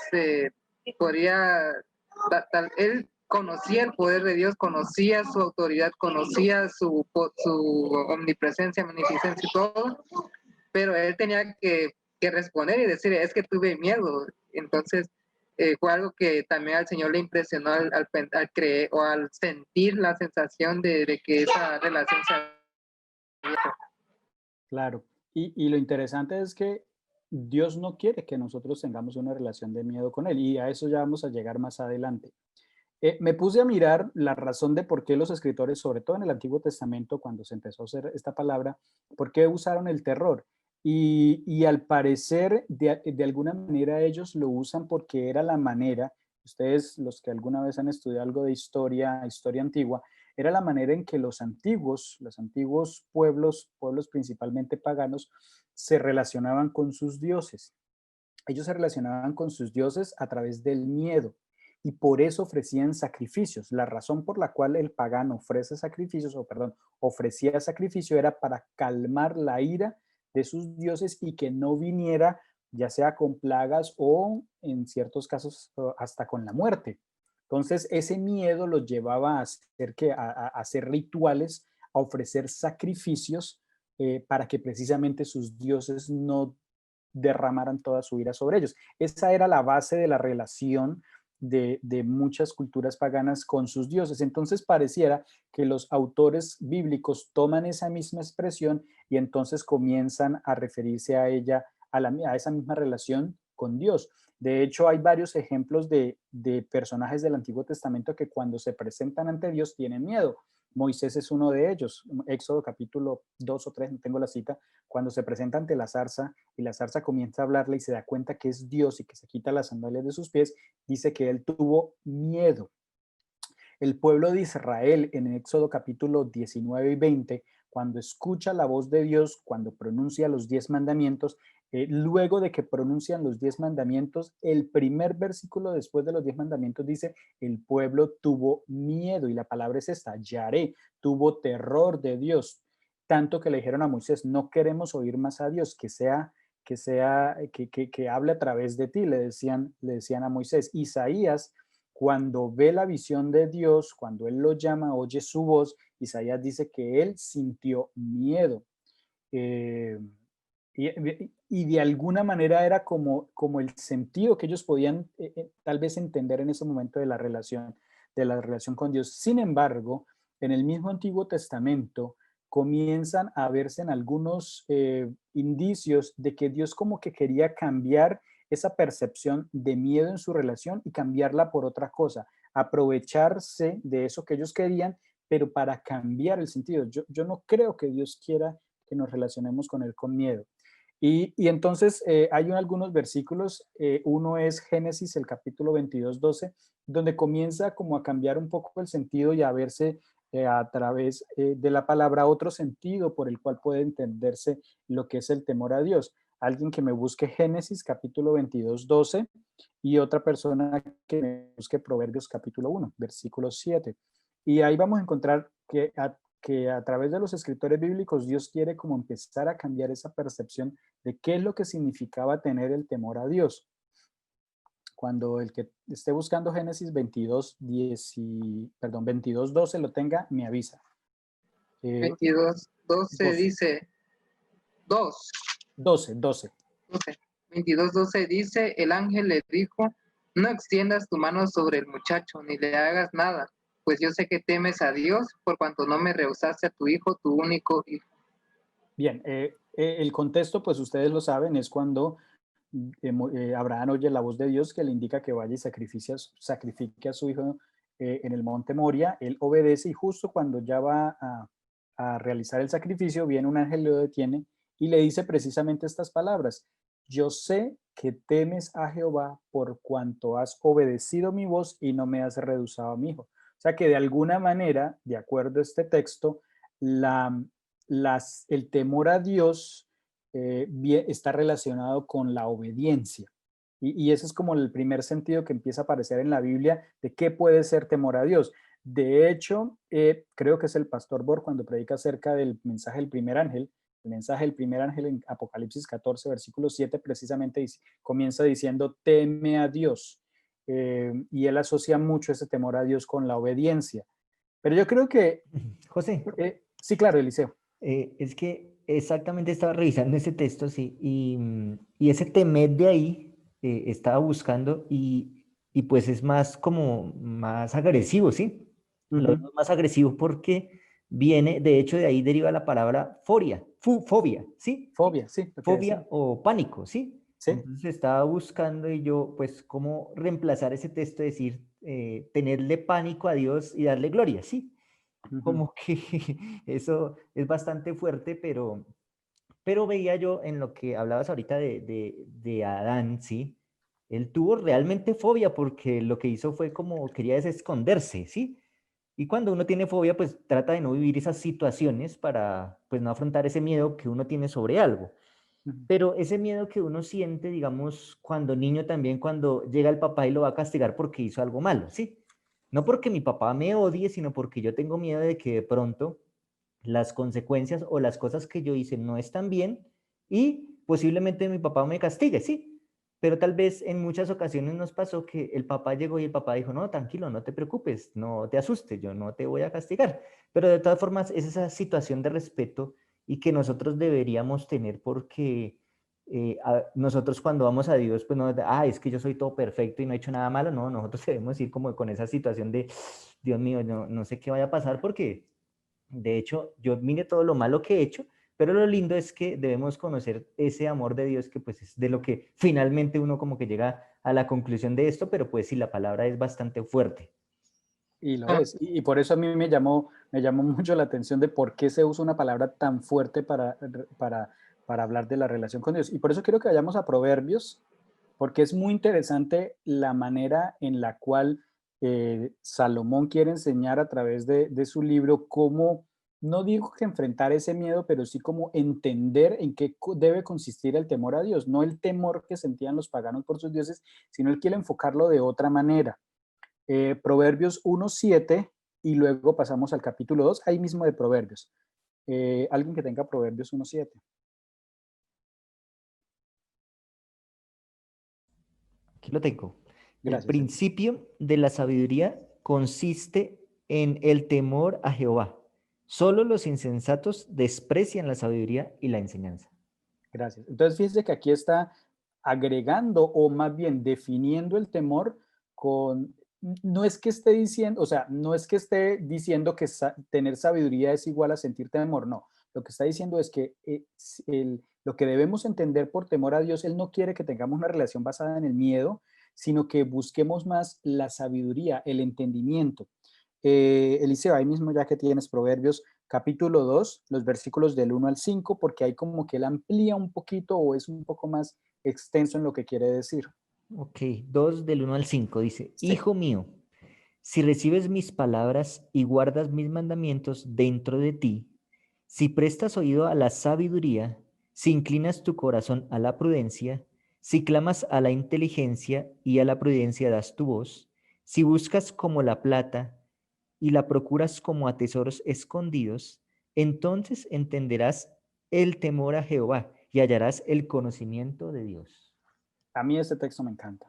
podría, él conocía el poder de Dios, conocía su autoridad, conocía su omnipresencia, magnificencia y todo, pero él tenía que responder y decir, es que tuve miedo. Entonces, fue algo que también al Señor le impresionó al creer o al sentir la sensación de que esa relación se había. Claro. Y lo interesante es que Dios no quiere que nosotros tengamos una relación de miedo con Él, y a eso ya vamos a llegar más adelante. Me puse a mirar la razón de por qué los escritores, sobre todo en el Antiguo Testamento, cuando se empezó a usar esta palabra, por qué usaron el terror. Y al parecer, de alguna manera, ellos lo usan porque era la manera, ustedes los que alguna vez han estudiado algo de historia antigua, era la manera en que los antiguos pueblos principalmente paganos, se relacionaban con sus dioses. Ellos se relacionaban con sus dioses a través del miedo, y por eso ofrecían sacrificios. La razón por la cual el pagano ofrecía sacrificio era para calmar la ira de sus dioses y que no viniera, ya sea con plagas o en ciertos casos hasta con la muerte. Entonces ese miedo los llevaba a hacer rituales, a ofrecer sacrificios, para que precisamente sus dioses no derramaran toda su ira sobre ellos. Esa era la base de la relación de muchas culturas paganas con sus dioses. Entonces pareciera que los autores bíblicos toman esa misma expresión y entonces comienzan a referirse a ella, a esa misma relación con Dios. De hecho, hay varios ejemplos de personajes del Antiguo Testamento que cuando se presentan ante Dios tienen miedo. Moisés es uno de ellos. Éxodo capítulo 2 o 3, no tengo la cita, cuando se presenta ante la zarza y la zarza comienza a hablarle y se da cuenta que es Dios y que se quita las sandalias de sus pies, dice que él tuvo miedo. El pueblo de Israel en Éxodo capítulo 19 y 20, cuando escucha la voz de Dios, cuando pronuncia los 10 mandamientos, luego de que pronuncian los 10 mandamientos, el primer versículo después de los 10 mandamientos dice, el pueblo tuvo miedo, y la palabra es esta, yaré, tuvo terror de Dios, tanto que le dijeron a Moisés, no queremos oír más a Dios, que hable a través de ti, le decían a Moisés. Isaías, cuando ve la visión de Dios, cuando él lo llama, oye su voz, Isaías dice que él sintió miedo. Y de alguna manera era como el sentido que ellos podían tal vez entender en ese momento de la relación con Dios. Sin embargo, en el mismo Antiguo Testamento comienzan a verse en algunos indicios de que Dios como que quería cambiar esa percepción de miedo en su relación y cambiarla por otra cosa, aprovecharse de eso que ellos querían, pero para cambiar el sentido. Yo no creo que Dios quiera que nos relacionemos con Él con miedo. Y entonces hay algunos versículos, uno es Génesis, el capítulo 22, 12, donde comienza como a cambiar un poco el sentido y a verse a través de la palabra otro sentido por el cual puede entenderse lo que es el temor a Dios. Alguien que me busque Génesis capítulo 22, 12 y otra persona que me busque Proverbios capítulo 1, versículo 7. Y ahí vamos a encontrar que a través de los escritores bíblicos Dios quiere como empezar a cambiar esa percepción de qué es lo que significaba tener el temor a Dios. Cuando el que esté buscando Génesis 22, 12 lo tenga, me avisa. 22, 12 dice, 12. 22, 12 dice, el ángel le dijo, no extiendas tu mano sobre el muchacho, ni le hagas nada, pues yo sé que temes a Dios, por cuanto no me rehusaste a tu hijo, tu único hijo. Bien, el contexto, pues ustedes lo saben, es cuando Abraham oye la voz de Dios que le indica que vaya y sacrifique a su hijo en el monte Moria. Él obedece y justo cuando ya va a realizar el sacrificio, viene un ángel, lo detiene y le dice precisamente estas palabras. Yo sé que temes a Jehová por cuanto has obedecido mi voz y no me has rehusado a mi hijo. O sea que de alguna manera, de acuerdo a este texto, el temor a Dios está relacionado con la obediencia. Y ese es como el primer sentido que empieza a aparecer en la Biblia de qué puede ser temor a Dios. De hecho, creo que es el pastor Bor cuando predica acerca del mensaje del primer ángel. El mensaje del primer ángel en Apocalipsis 14, versículo 7, precisamente comienza diciendo, teme a Dios. Y él asocia mucho ese temor a Dios con la obediencia. Pero yo creo que... José. Sí, claro, Eliseo. Es que exactamente estaba revisando ese texto, sí, y ese temer de ahí estaba buscando y pues es más como más agresivo, ¿sí? Lo vemos más agresivo porque viene, de hecho de ahí deriva la palabra fobia, ¿sí? Fobia, sí. Fobia o pánico, ¿sí? Sí. Entonces estaba buscando y yo pues cómo reemplazar ese texto, decir, tenerle pánico a Dios y darle gloria, ¿sí? Como que eso es bastante fuerte, pero veía yo en lo que hablabas ahorita de Adán, ¿sí? Él tuvo realmente fobia porque lo que hizo fue como quería esconderse, ¿sí? Y cuando uno tiene fobia, pues trata de no vivir esas situaciones para, pues no afrontar ese miedo que uno tiene sobre algo. Pero ese miedo que uno siente, digamos, cuando niño también, cuando llega el papá y lo va a castigar porque hizo algo malo, ¿sí? No porque mi papá me odie, sino porque yo tengo miedo de que de pronto las consecuencias o las cosas que yo hice no están bien y posiblemente mi papá me castigue, ¿sí? Pero tal vez en muchas ocasiones nos pasó que el papá llegó y el papá dijo, no, tranquilo, no te preocupes, no te asustes, yo no te voy a castigar. Pero de todas formas es esa situación de respeto y que nosotros deberíamos tener porque nosotros cuando vamos a Dios, pues no, es que yo soy todo perfecto y no he hecho nada malo, no, nosotros debemos ir como con esa situación de, Dios mío, no sé qué vaya a pasar porque de hecho yo mire todo lo malo que he hecho, pero lo lindo es que debemos conocer ese amor de Dios que pues es de lo que finalmente uno como que llega a la conclusión de esto, pero pues sí, la palabra es bastante fuerte. Y lo es. Y por eso a mí me llamó mucho la atención de por qué se usa una palabra tan fuerte para hablar de la relación con Dios. Y por eso quiero que vayamos a Proverbios, porque es muy interesante la manera en la cual Salomón quiere enseñar a través de su libro cómo, no digo que enfrentar ese miedo, pero sí como entender en qué debe consistir el temor a Dios, no el temor que sentían los paganos por sus dioses, sino él quiere enfocarlo de otra manera. Proverbios 1:7 y luego pasamos al capítulo 2, ahí mismo de Proverbios. Alguien que tenga Proverbios 1:7. Aquí lo tengo. El Gracias. principio de la sabiduría consiste en el temor a Jehová. Solo los insensatos desprecian la sabiduría y la enseñanza. Gracias. Entonces, fíjese que aquí está agregando o más bien definiendo el temor con, no es que esté diciendo, o sea, no es que esté diciendo que tener sabiduría es igual a sentir temor, no. Lo que está diciendo es que lo que debemos entender por temor a Dios, Él no quiere que tengamos una relación basada en el miedo, sino que busquemos más la sabiduría, el entendimiento. Eliseo, ahí mismo ya que tienes Proverbios capítulo 2, los versículos del 1 al 5, porque ahí como que él amplía un poquito o es un poco más extenso en lo que quiere decir. Ok, 2 del 1 al 5 dice, Sí. Hijo mío, si recibes mis palabras y guardas mis mandamientos dentro de ti, si prestas oído a la sabiduría, si inclinas tu corazón a la prudencia, si clamas a la inteligencia y a la prudencia das tu voz, si buscas como la plata y la procuras como a tesoros escondidos, entonces entenderás el temor a Jehová y hallarás el conocimiento de Dios. A mí este texto me encanta,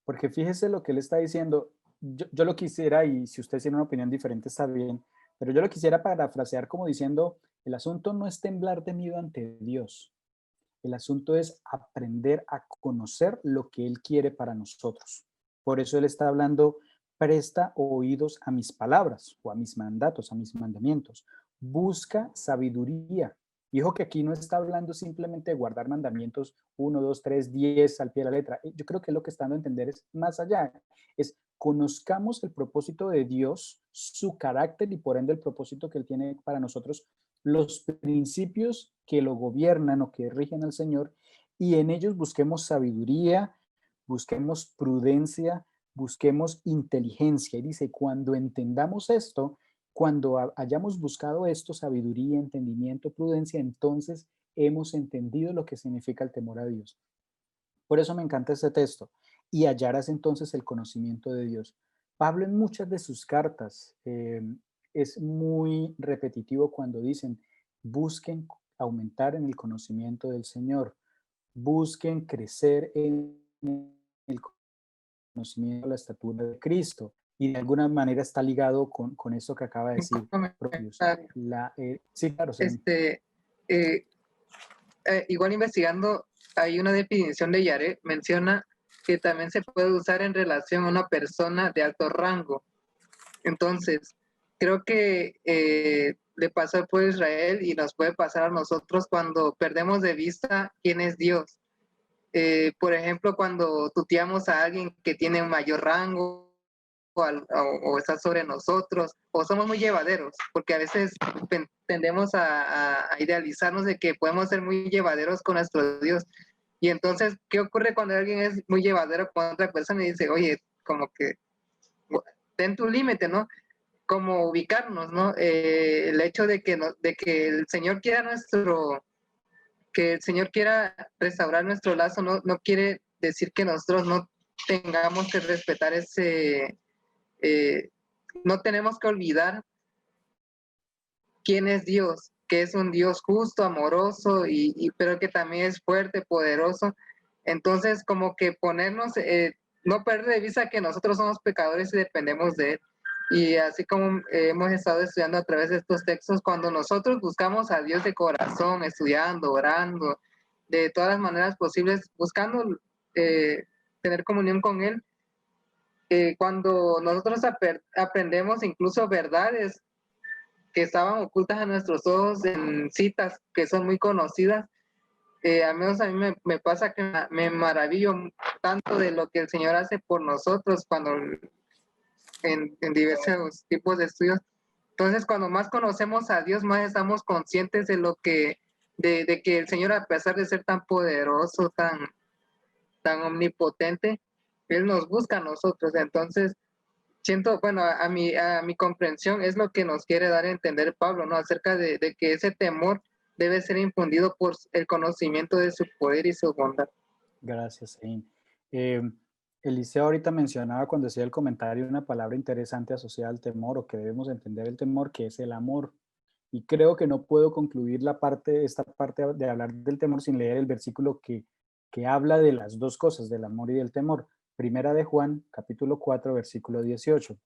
porque fíjese lo que él está diciendo. Yo lo quisiera, y si usted tiene una opinión diferente está bien, pero yo lo quisiera parafrasear como diciendo, el asunto no es temblar de miedo ante Dios, el asunto es aprender a conocer lo que Él quiere para nosotros. Por eso Él está hablando, presta oídos a mis palabras o a mis mandatos, a mis mandamientos. Busca sabiduría. Dijo que aquí no está hablando simplemente de guardar mandamientos 1, 2, 3, 10 al pie de la letra. Yo creo que lo que está dando a entender es más allá. Es conozcamos el propósito de Dios, su carácter y por ende el propósito que Él tiene para nosotros, los principios que lo gobiernan o que rigen al Señor, y en ellos busquemos sabiduría, busquemos prudencia, busquemos inteligencia. Y dice, cuando entendamos esto, cuando hayamos buscado esto, sabiduría, entendimiento, prudencia, entonces hemos entendido lo que significa el temor a Dios. Por eso me encanta este texto. Y hallarás entonces el conocimiento de Dios. Pablo en muchas de sus cartas es muy repetitivo cuando dicen, busquen aumentar en el conocimiento del Señor, busquen crecer en el conocimiento de la estatura de Cristo. Y de alguna manera está ligado con eso que acaba de decir Propius. Sí, claro. Igual investigando, hay una definición de Yare, menciona que también se puede usar en relación a una persona de alto rango. Entonces, creo que le pasó al pueblo de Israel y nos puede pasar a nosotros cuando perdemos de vista quién es Dios. Por ejemplo, cuando tuteamos a alguien que tiene un mayor rango o está sobre nosotros, o somos muy llevaderos, porque a veces tendemos a idealizarnos de que podemos ser muy llevaderos con nuestro Dios. Y entonces, ¿qué ocurre cuando alguien es muy llevadero con otra persona y dice, oye, como que ten tu límite, ¿no? Como ubicarnos, ¿no? El hecho de que el Señor quiera que el Señor quiera restaurar nuestro lazo, no quiere decir que nosotros no tengamos que respetar no tenemos que olvidar quién es Dios, que es un Dios justo, amoroso, pero que también es fuerte, poderoso. Entonces, como que ponernos, no perder de vista que nosotros somos pecadores y dependemos de Él. Y así como hemos estado estudiando a través de estos textos, cuando nosotros buscamos a Dios de corazón, estudiando, orando, de todas las maneras posibles, buscando tener comunión con Él, cuando nosotros aprendemos incluso verdades que estaban ocultas a nuestros ojos en citas que son muy conocidas, al menos a mí me pasa que me maravillo tanto de lo que el Señor hace por nosotros cuando en diversos tipos de estudios. Entonces, cuando más conocemos a Dios, más estamos conscientes de lo de que el Señor, a pesar de ser tan poderoso, tan omnipotente, Él nos busca a nosotros. Entonces, siento, bueno, a mi comprensión es lo que nos quiere dar a entender Pablo, ¿no? Acerca de que ese temor debe ser infundido por el conocimiento de su poder y su bondad. Gracias, Sein. Eliseo ahorita mencionaba cuando hacía el comentario una palabra interesante asociada al temor, o que debemos entender el temor, que es el amor. Y creo que no puedo concluir esta parte de hablar del temor sin leer el versículo que habla de las dos cosas, del amor y del temor. Primera de Juan, capítulo 4, versículo 18.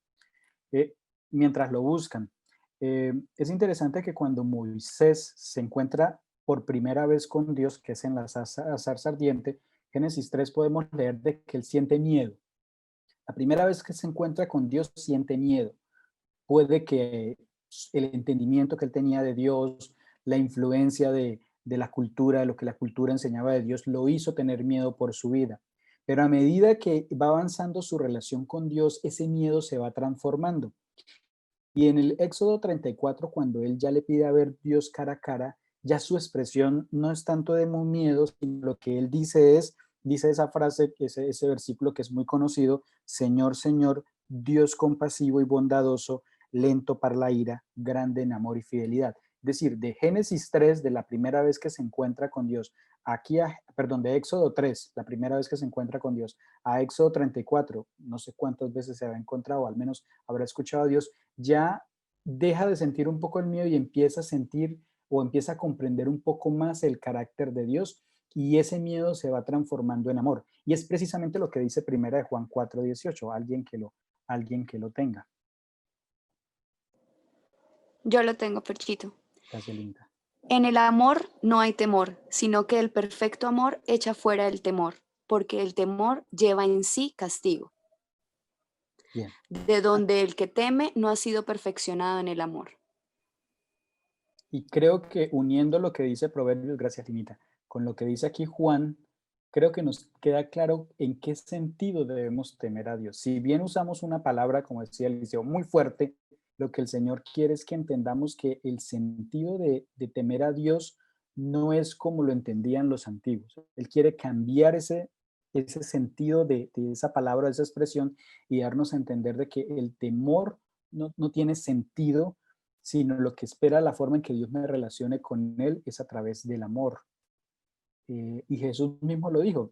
Mientras lo buscan, es interesante que cuando Moisés se encuentra por primera vez con Dios, que es en la zarza ardiente, Génesis 3 podemos leer de que él siente miedo. La primera vez que se encuentra con Dios siente miedo. Puede que el entendimiento que él tenía de Dios, la influencia de la cultura, de lo que la cultura enseñaba de Dios, lo hizo tener miedo por su vida. Pero a medida que va avanzando su relación con Dios, ese miedo se va transformando. Y en el Éxodo 34, cuando él ya le pide a ver Dios cara a cara, ya su expresión no es tanto de miedo, sino lo que él dice esa frase, ese versículo que es muy conocido: Señor, Señor, Dios compasivo y bondadoso, lento para la ira, grande en amor y fidelidad. Es decir, de Génesis 3, de la primera vez que se encuentra con Dios, de Éxodo 3, la primera vez que se encuentra con Dios, a Éxodo 34, no sé cuántas veces se habrá encontrado, al menos habrá escuchado a Dios, ya deja de sentir un poco el miedo y empieza a sentir o empieza a comprender un poco más el carácter de Dios, y ese miedo se va transformando en amor. Y es precisamente lo que dice primera de Juan 4:18, alguien que lo tenga. Yo lo tengo, Perchito. Gracias, Linda. En el amor no hay temor, sino que el perfecto amor echa fuera el temor, porque el temor lleva en sí castigo. Bien. De donde el que teme no ha sido perfeccionado en el amor. Y creo que uniendo lo que dice Proverbios, gracias, Linita, con lo que dice aquí Juan, creo que nos queda claro en qué sentido debemos temer a Dios. Si bien usamos una palabra, como decía Eliseo, muy fuerte, lo que el Señor quiere es que entendamos que el sentido de temer a Dios no es como lo entendían los antiguos. Él quiere cambiar ese sentido de esa palabra, de esa expresión, y darnos a entender de que el temor no tiene sentido, sino lo que espera, la forma en que Dios me relacione con Él es a través del amor. Y Jesús mismo lo dijo.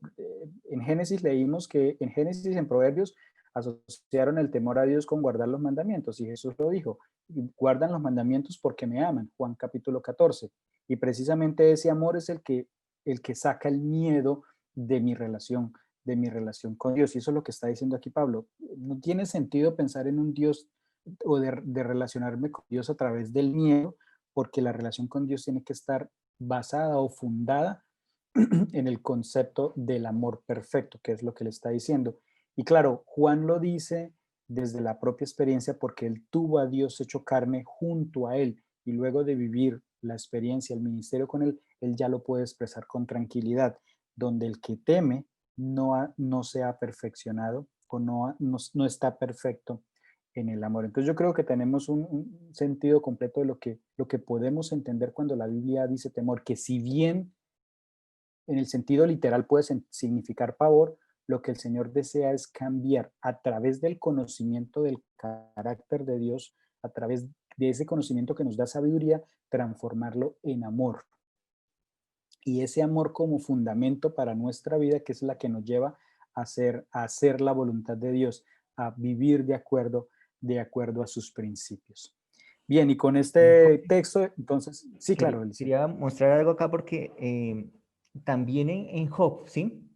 En Génesis leímos que en Proverbios asociaron el temor a Dios con guardar los mandamientos, y Jesús lo dijo: guardan los mandamientos porque me aman, Juan capítulo 14. Y precisamente ese amor es el que saca el miedo de mi relación con Dios. Y eso es lo que está diciendo aquí Pablo. No tiene sentido pensar en un Dios o de relacionarme con Dios a través del miedo, porque la relación con Dios tiene que estar basada o fundada en el concepto del amor perfecto, que es lo que le está diciendo. Y claro, Juan lo dice desde la propia experiencia, porque él tuvo a Dios hecho carne junto a él, y luego de vivir la experiencia, el ministerio con él, él ya lo puede expresar con tranquilidad, donde el que teme no se ha perfeccionado o no está perfecto en el amor. Entonces yo creo que tenemos un sentido completo de lo que podemos entender cuando la Biblia dice temor, que si bien en el sentido literal puede significar pavor, lo que el Señor desea es cambiar a través del conocimiento del carácter de Dios, a través de ese conocimiento que nos da sabiduría, transformarlo en amor. Y ese amor como fundamento para nuestra vida, que es la que nos lleva a hacer la voluntad de Dios, a vivir de acuerdo a sus principios. Bien, y con este texto, entonces, sí, claro. Quería mostrar algo acá porque también en Job, ¿sí?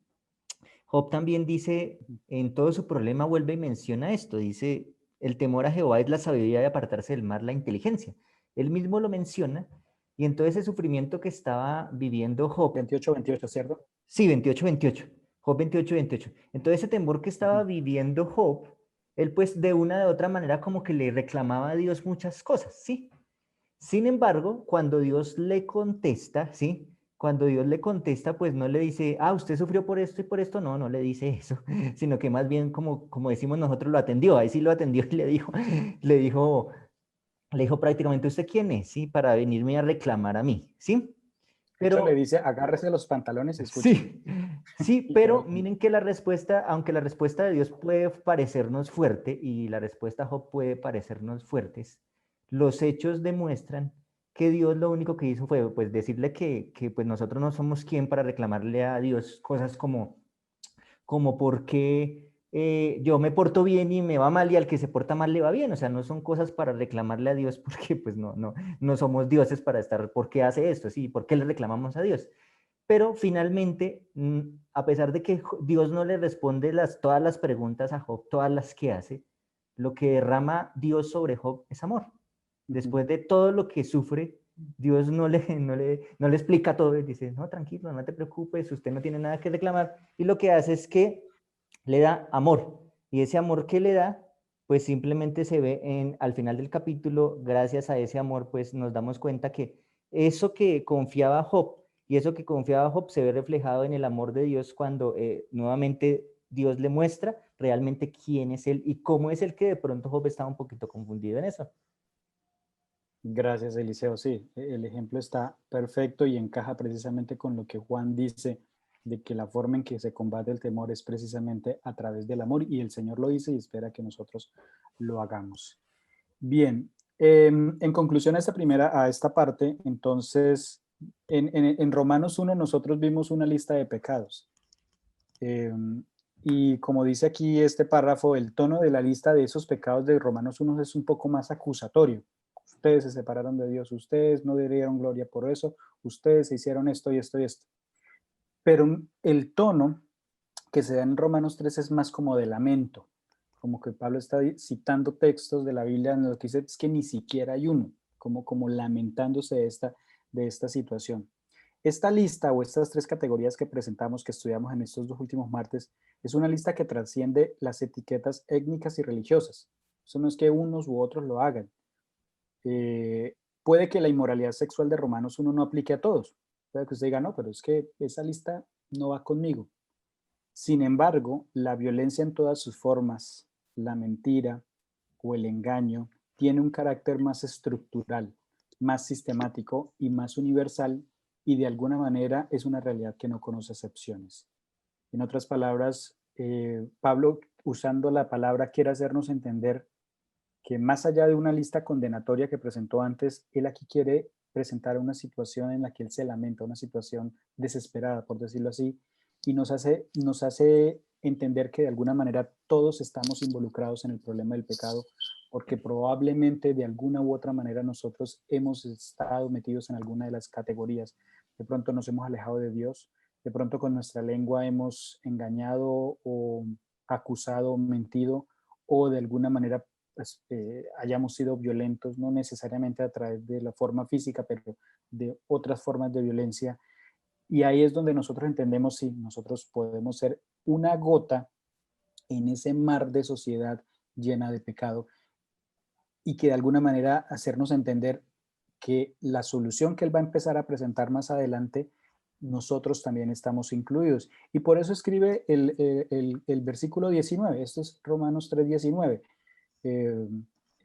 Job también dice, en todo su problema vuelve y menciona esto, dice: el temor a Jehová es la sabiduría de apartarse del mal, la inteligencia. Él mismo lo menciona, y en todo ese sufrimiento que estaba viviendo Job. 28, ¿cierto? Sí, 28. Job 28. Entonces ese temor que estaba viviendo Job, él pues de una de otra manera como que le reclamaba a Dios muchas cosas, ¿sí? Sin embargo, cuando Dios le contesta, ¿sí? Cuando Dios le contesta, pues no le dice: usted sufrió por esto y por esto, no le dice eso, sino que más bien, como decimos nosotros, lo atendió. Ahí sí lo atendió y le dijo prácticamente: ¿usted quién es? ¿Sí? Para venirme a reclamar a mí, ¿sí? De hecho, Pero le dice, agárrese los pantalones y escuche. sí, sí, Y pero quedó- miren que la respuesta, aunque la respuesta de Dios puede parecernos fuerte y la respuesta de Job puede parecernos fuertes, los hechos demuestran que Dios lo único que hizo fue pues decirle que pues nosotros no somos quien para reclamarle a Dios cosas como por qué yo me porto bien y me va mal y al que se porta mal le va bien. O sea, no son cosas para reclamarle a Dios porque pues no somos dioses para estar, ¿por qué hace esto? Sí, ¿por qué le reclamamos a Dios? Pero finalmente, a pesar de que Dios no le responde todas las preguntas a Job, todas las que hace, lo que derrama Dios sobre Job es amor. Después de todo lo que sufre, Dios no le explica todo y dice, no, tranquilo, no te preocupes, usted no tiene nada que reclamar. Y lo que hace es que le da amor. Y ese amor que le da, pues simplemente se ve al final del capítulo, gracias a ese amor, pues nos damos cuenta que eso que confiaba Job y eso que confiaba Job se ve reflejado en el amor de Dios cuando nuevamente Dios le muestra realmente quién es Él y cómo es el que de pronto Job estaba un poquito confundido en eso. Gracias, Eliseo. Sí, el ejemplo está perfecto y encaja precisamente con lo que Juan dice, de que la forma en que se combate el temor es precisamente a través del amor, y el Señor lo dice y espera que nosotros lo hagamos. Bien, en conclusión a esta parte, entonces, en Romanos 1 nosotros vimos una lista de pecados. Y como dice aquí este párrafo, el tono de la lista de esos pecados de Romanos 1 es un poco más acusatorio. Ustedes se separaron de Dios, ustedes no dieron gloria por eso, ustedes se hicieron esto y esto y esto. Pero el tono que se da en Romanos 3 es más como de lamento, como que Pablo está citando textos de la Biblia en los que dice es que ni siquiera hay uno, como lamentándose de esta situación. Esta lista o estas tres categorías que presentamos, que estudiamos en estos dos últimos martes, es una lista que trasciende las etiquetas étnicas y religiosas. Eso no es que unos u otros lo hagan. Puede que la inmoralidad sexual de Romanos 1 no aplique a todos. Puede que usted diga, no, pero es que esa lista no va conmigo. Sin embargo, la violencia en todas sus formas, la mentira o el engaño, tiene un carácter más estructural, más sistemático y más universal, y de alguna manera es una realidad que no conoce excepciones. En otras palabras, Pablo, usando la palabra, quiere hacernos entender que más allá de una lista condenatoria que presentó antes, él aquí quiere presentar una situación en la que él se lamenta, una situación desesperada, por decirlo así, y nos hace entender que de alguna manera todos estamos involucrados en el problema del pecado, porque probablemente de alguna u otra manera nosotros hemos estado metidos en alguna de las categorías. De pronto nos hemos alejado de Dios, de pronto con nuestra lengua hemos engañado o acusado o mentido, o de alguna manera pues, hayamos sido violentos, no necesariamente a través de la forma física, pero de otras formas de violencia. Y ahí es donde nosotros entendemos si nosotros podemos ser una gota en ese mar de sociedad llena de pecado, y que de alguna manera hacernos entender que la solución que él va a empezar a presentar más adelante, nosotros también estamos incluidos. Y por eso escribe el versículo 19, esto es Romanos 3:19.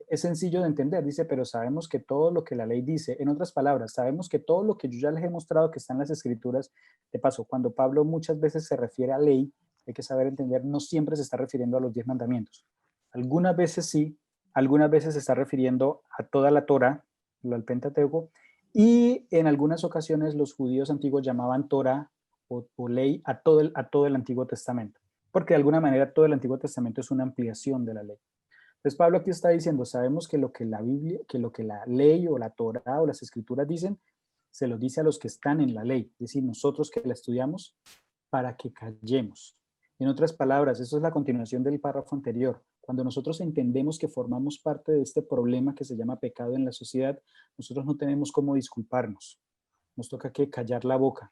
Es sencillo de entender, dice, pero sabemos que todo lo que la ley dice, en otras palabras, sabemos que todo lo que yo ya les he mostrado que está en las escrituras, de paso, cuando Pablo muchas veces se refiere a ley, hay que saber entender, no siempre se está refiriendo a los 10 mandamientos. Algunas veces sí, algunas veces se está refiriendo a toda la Torá, al Pentateuco, y en algunas ocasiones los judíos antiguos llamaban Torá o ley a todo el Antiguo Testamento, porque de alguna manera todo el Antiguo Testamento es una ampliación de la ley. Entonces Pablo aquí está diciendo, sabemos que lo que la Biblia, que lo que la ley o la Torá o las escrituras dicen, se lo dice a los que están en la ley, es decir, nosotros que la estudiamos para que callemos. En otras palabras, eso es la continuación del párrafo anterior. Cuando nosotros entendemos que formamos parte de este problema que se llama pecado en la sociedad, nosotros no tenemos cómo disculparnos. Nos toca que callar la boca.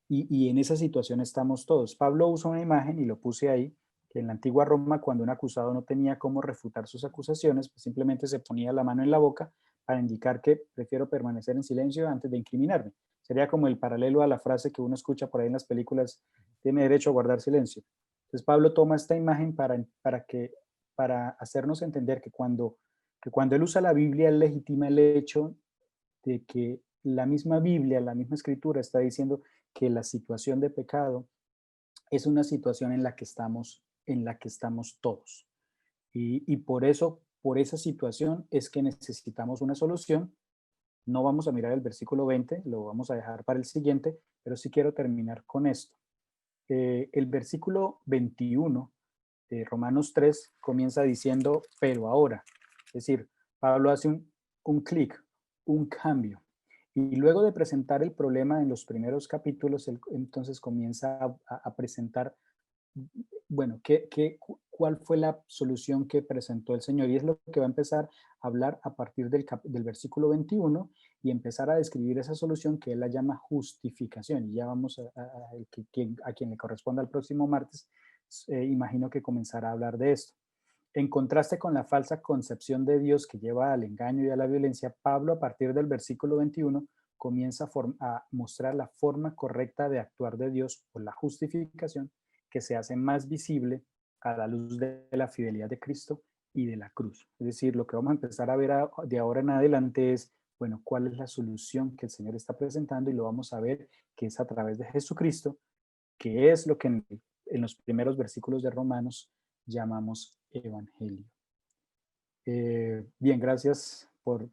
Y en esa situación estamos todos. Pablo usa una imagen, y lo puse ahí, que en la antigua Roma, cuando un acusado no tenía cómo refutar sus acusaciones, pues simplemente se ponía la mano en la boca para indicar que prefiero permanecer en silencio antes de incriminarme. Sería como el paralelo a la frase que uno escucha por ahí en las películas, tiene derecho a guardar silencio. Entonces Pablo toma esta imagen para hacernos entender que cuando él usa la Biblia, él legitima el hecho de que la misma Biblia, la misma Escritura está diciendo que la situación de pecado es una situación en la que estamos todos. Y por eso, por esa situación es que necesitamos una solución. No vamos a mirar el versículo 20, lo vamos a dejar para el siguiente, pero sí quiero terminar con esto. El versículo 21 de Romanos 3 comienza diciendo, pero ahora. Es decir, Pablo hace un clic, un cambio. Y luego de presentar el problema en los primeros capítulos, él entonces comienza a presentar, bueno, ¿cuál fue la solución que presentó el Señor? Y es lo que va a empezar a hablar a partir del versículo 21 y empezar a describir esa solución que él la llama justificación. Y ya vamos a quien le corresponda el próximo martes, imagino que comenzará a hablar de esto. En contraste con la falsa concepción de Dios que lleva al engaño y a la violencia, Pablo a partir del versículo 21 comienza a mostrar la forma correcta de actuar de Dios por la justificación que se hace más visible a la luz de la fidelidad de Cristo y de la cruz. Es decir, lo que vamos a empezar a ver de ahora en adelante es, bueno, cuál es la solución que el Señor está presentando y lo vamos a ver que es a través de Jesucristo, que es lo que en los primeros versículos de Romanos llamamos evangelio. Bien, gracias por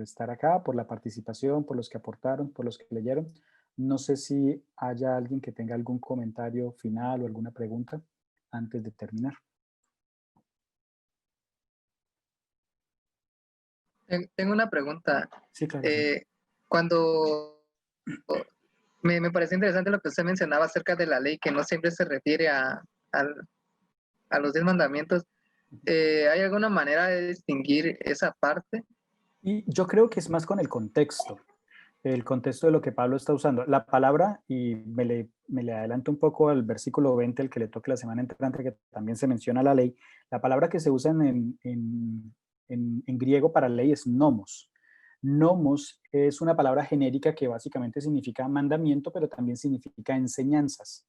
estar acá, por la participación, por los que aportaron, por los que leyeron. No sé si haya alguien que tenga algún comentario final o alguna pregunta antes de terminar. Tengo una pregunta. Sí, claro. Cuando me parece interesante lo que usted mencionaba acerca de la ley, que no siempre se refiere a los 10 mandamientos. ¿Hay alguna manera de distinguir esa parte? Y yo creo que es más con el contexto de lo que Pablo está usando. La palabra, y me le adelanto un poco al versículo 20, el que le toque la semana entrante, que también se menciona la ley. La palabra que se usa en griego para ley es nomos. Nomos es una palabra genérica que básicamente significa mandamiento, pero también significa enseñanzas,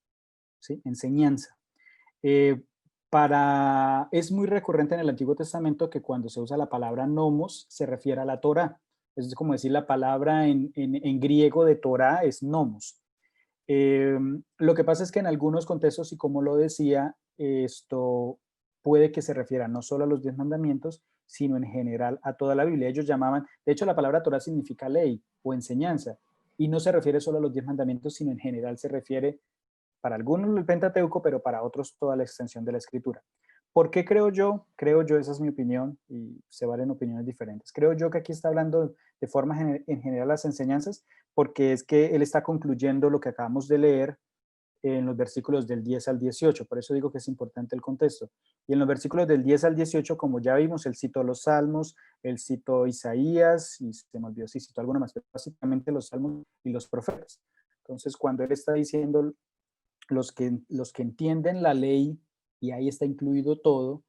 ¿sí? Enseñanza. Es muy recurrente en el Antiguo Testamento que cuando se usa la palabra nomos se refiere a la Torá. Es como decir la palabra en griego de Torá es nomos. Lo que pasa es que en algunos contextos, y como lo decía, esto puede que se refiera no solo a los 10 mandamientos, sino en general a toda la Biblia. Ellos llamaban, de hecho la palabra Torá significa ley o enseñanza, y no se refiere solo a los 10 mandamientos, sino en general se refiere para algunos el Pentateuco, pero para otros toda la extensión de la Escritura. ¿Por qué creo yo, esa es mi opinión y se valen opiniones diferentes? Creo yo que aquí está hablando de forma en general las enseñanzas, porque es que él está concluyendo lo que acabamos de leer en los versículos del 10 al 18, por eso digo que es importante el contexto. Y en los versículos del 10 al 18, como ya vimos, él citó los Salmos, él citó Isaías, y se me olvidó si citó alguna más, pero básicamente los Salmos y los profetas. Entonces, cuando él está diciendo los que entienden la ley, y ahí está incluido todo,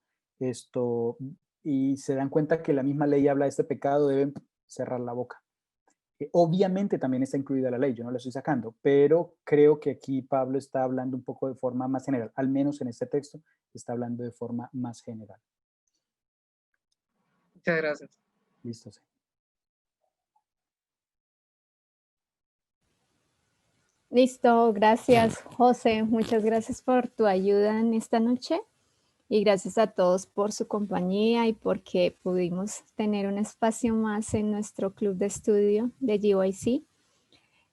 y se dan cuenta que la misma ley habla de este pecado, deben cerrar la boca. Obviamente también está incluida la ley, yo no la estoy sacando, pero creo que aquí Pablo está hablando un poco de forma más general, al menos en este texto está hablando de forma más general. Muchas gracias. Listo, sí. Listo, gracias José, muchas gracias por tu ayuda en esta noche y gracias a todos por su compañía y porque pudimos tener un espacio más en nuestro club de estudio de GYC.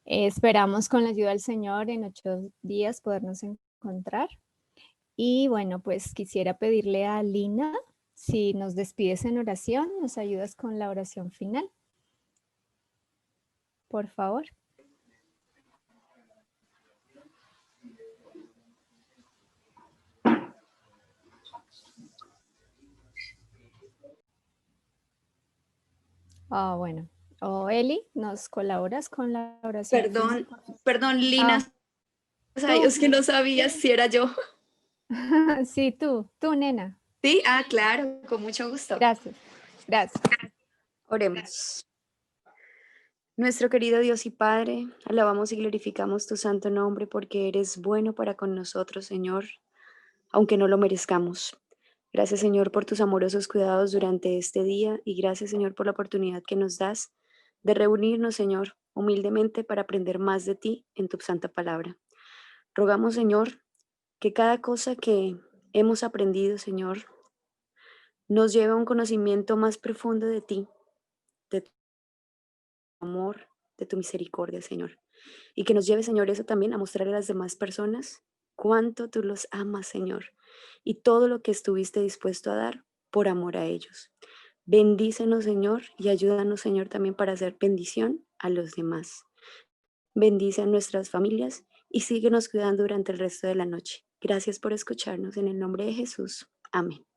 Esperamos con la ayuda del Señor en 8 días podernos encontrar. Y bueno, pues quisiera pedirle a Lina si nos despides en oración, nos ayudas con la oración final. Por favor. Bueno. Eli, ¿nos colaboras con la oración? Perdón, Lina. Es que no sabía si era yo. Sí, tú, nena. Sí, claro, con mucho gusto. Gracias. Oremos. Nuestro querido Dios y Padre, alabamos y glorificamos tu santo nombre porque eres bueno para con nosotros, Señor, aunque no lo merezcamos. Gracias, Señor, por tus amorosos cuidados durante este día y gracias, Señor, por la oportunidad que nos das de reunirnos, Señor, humildemente para aprender más de ti en tu santa palabra. Rogamos, Señor, que cada cosa que hemos aprendido, Señor, nos lleve a un conocimiento más profundo de ti, de tu amor, de tu misericordia, Señor. Y que nos lleve, Señor, eso también a mostrarle a las demás personas cuánto tú los amas, Señor, y todo lo que estuviste dispuesto a dar por amor a ellos. Bendícenos, Señor, y ayúdanos, Señor, también para hacer bendición a los demás. Bendice a nuestras familias y síguenos cuidando durante el resto de la noche. Gracias por escucharnos. En el nombre de Jesús. Amén.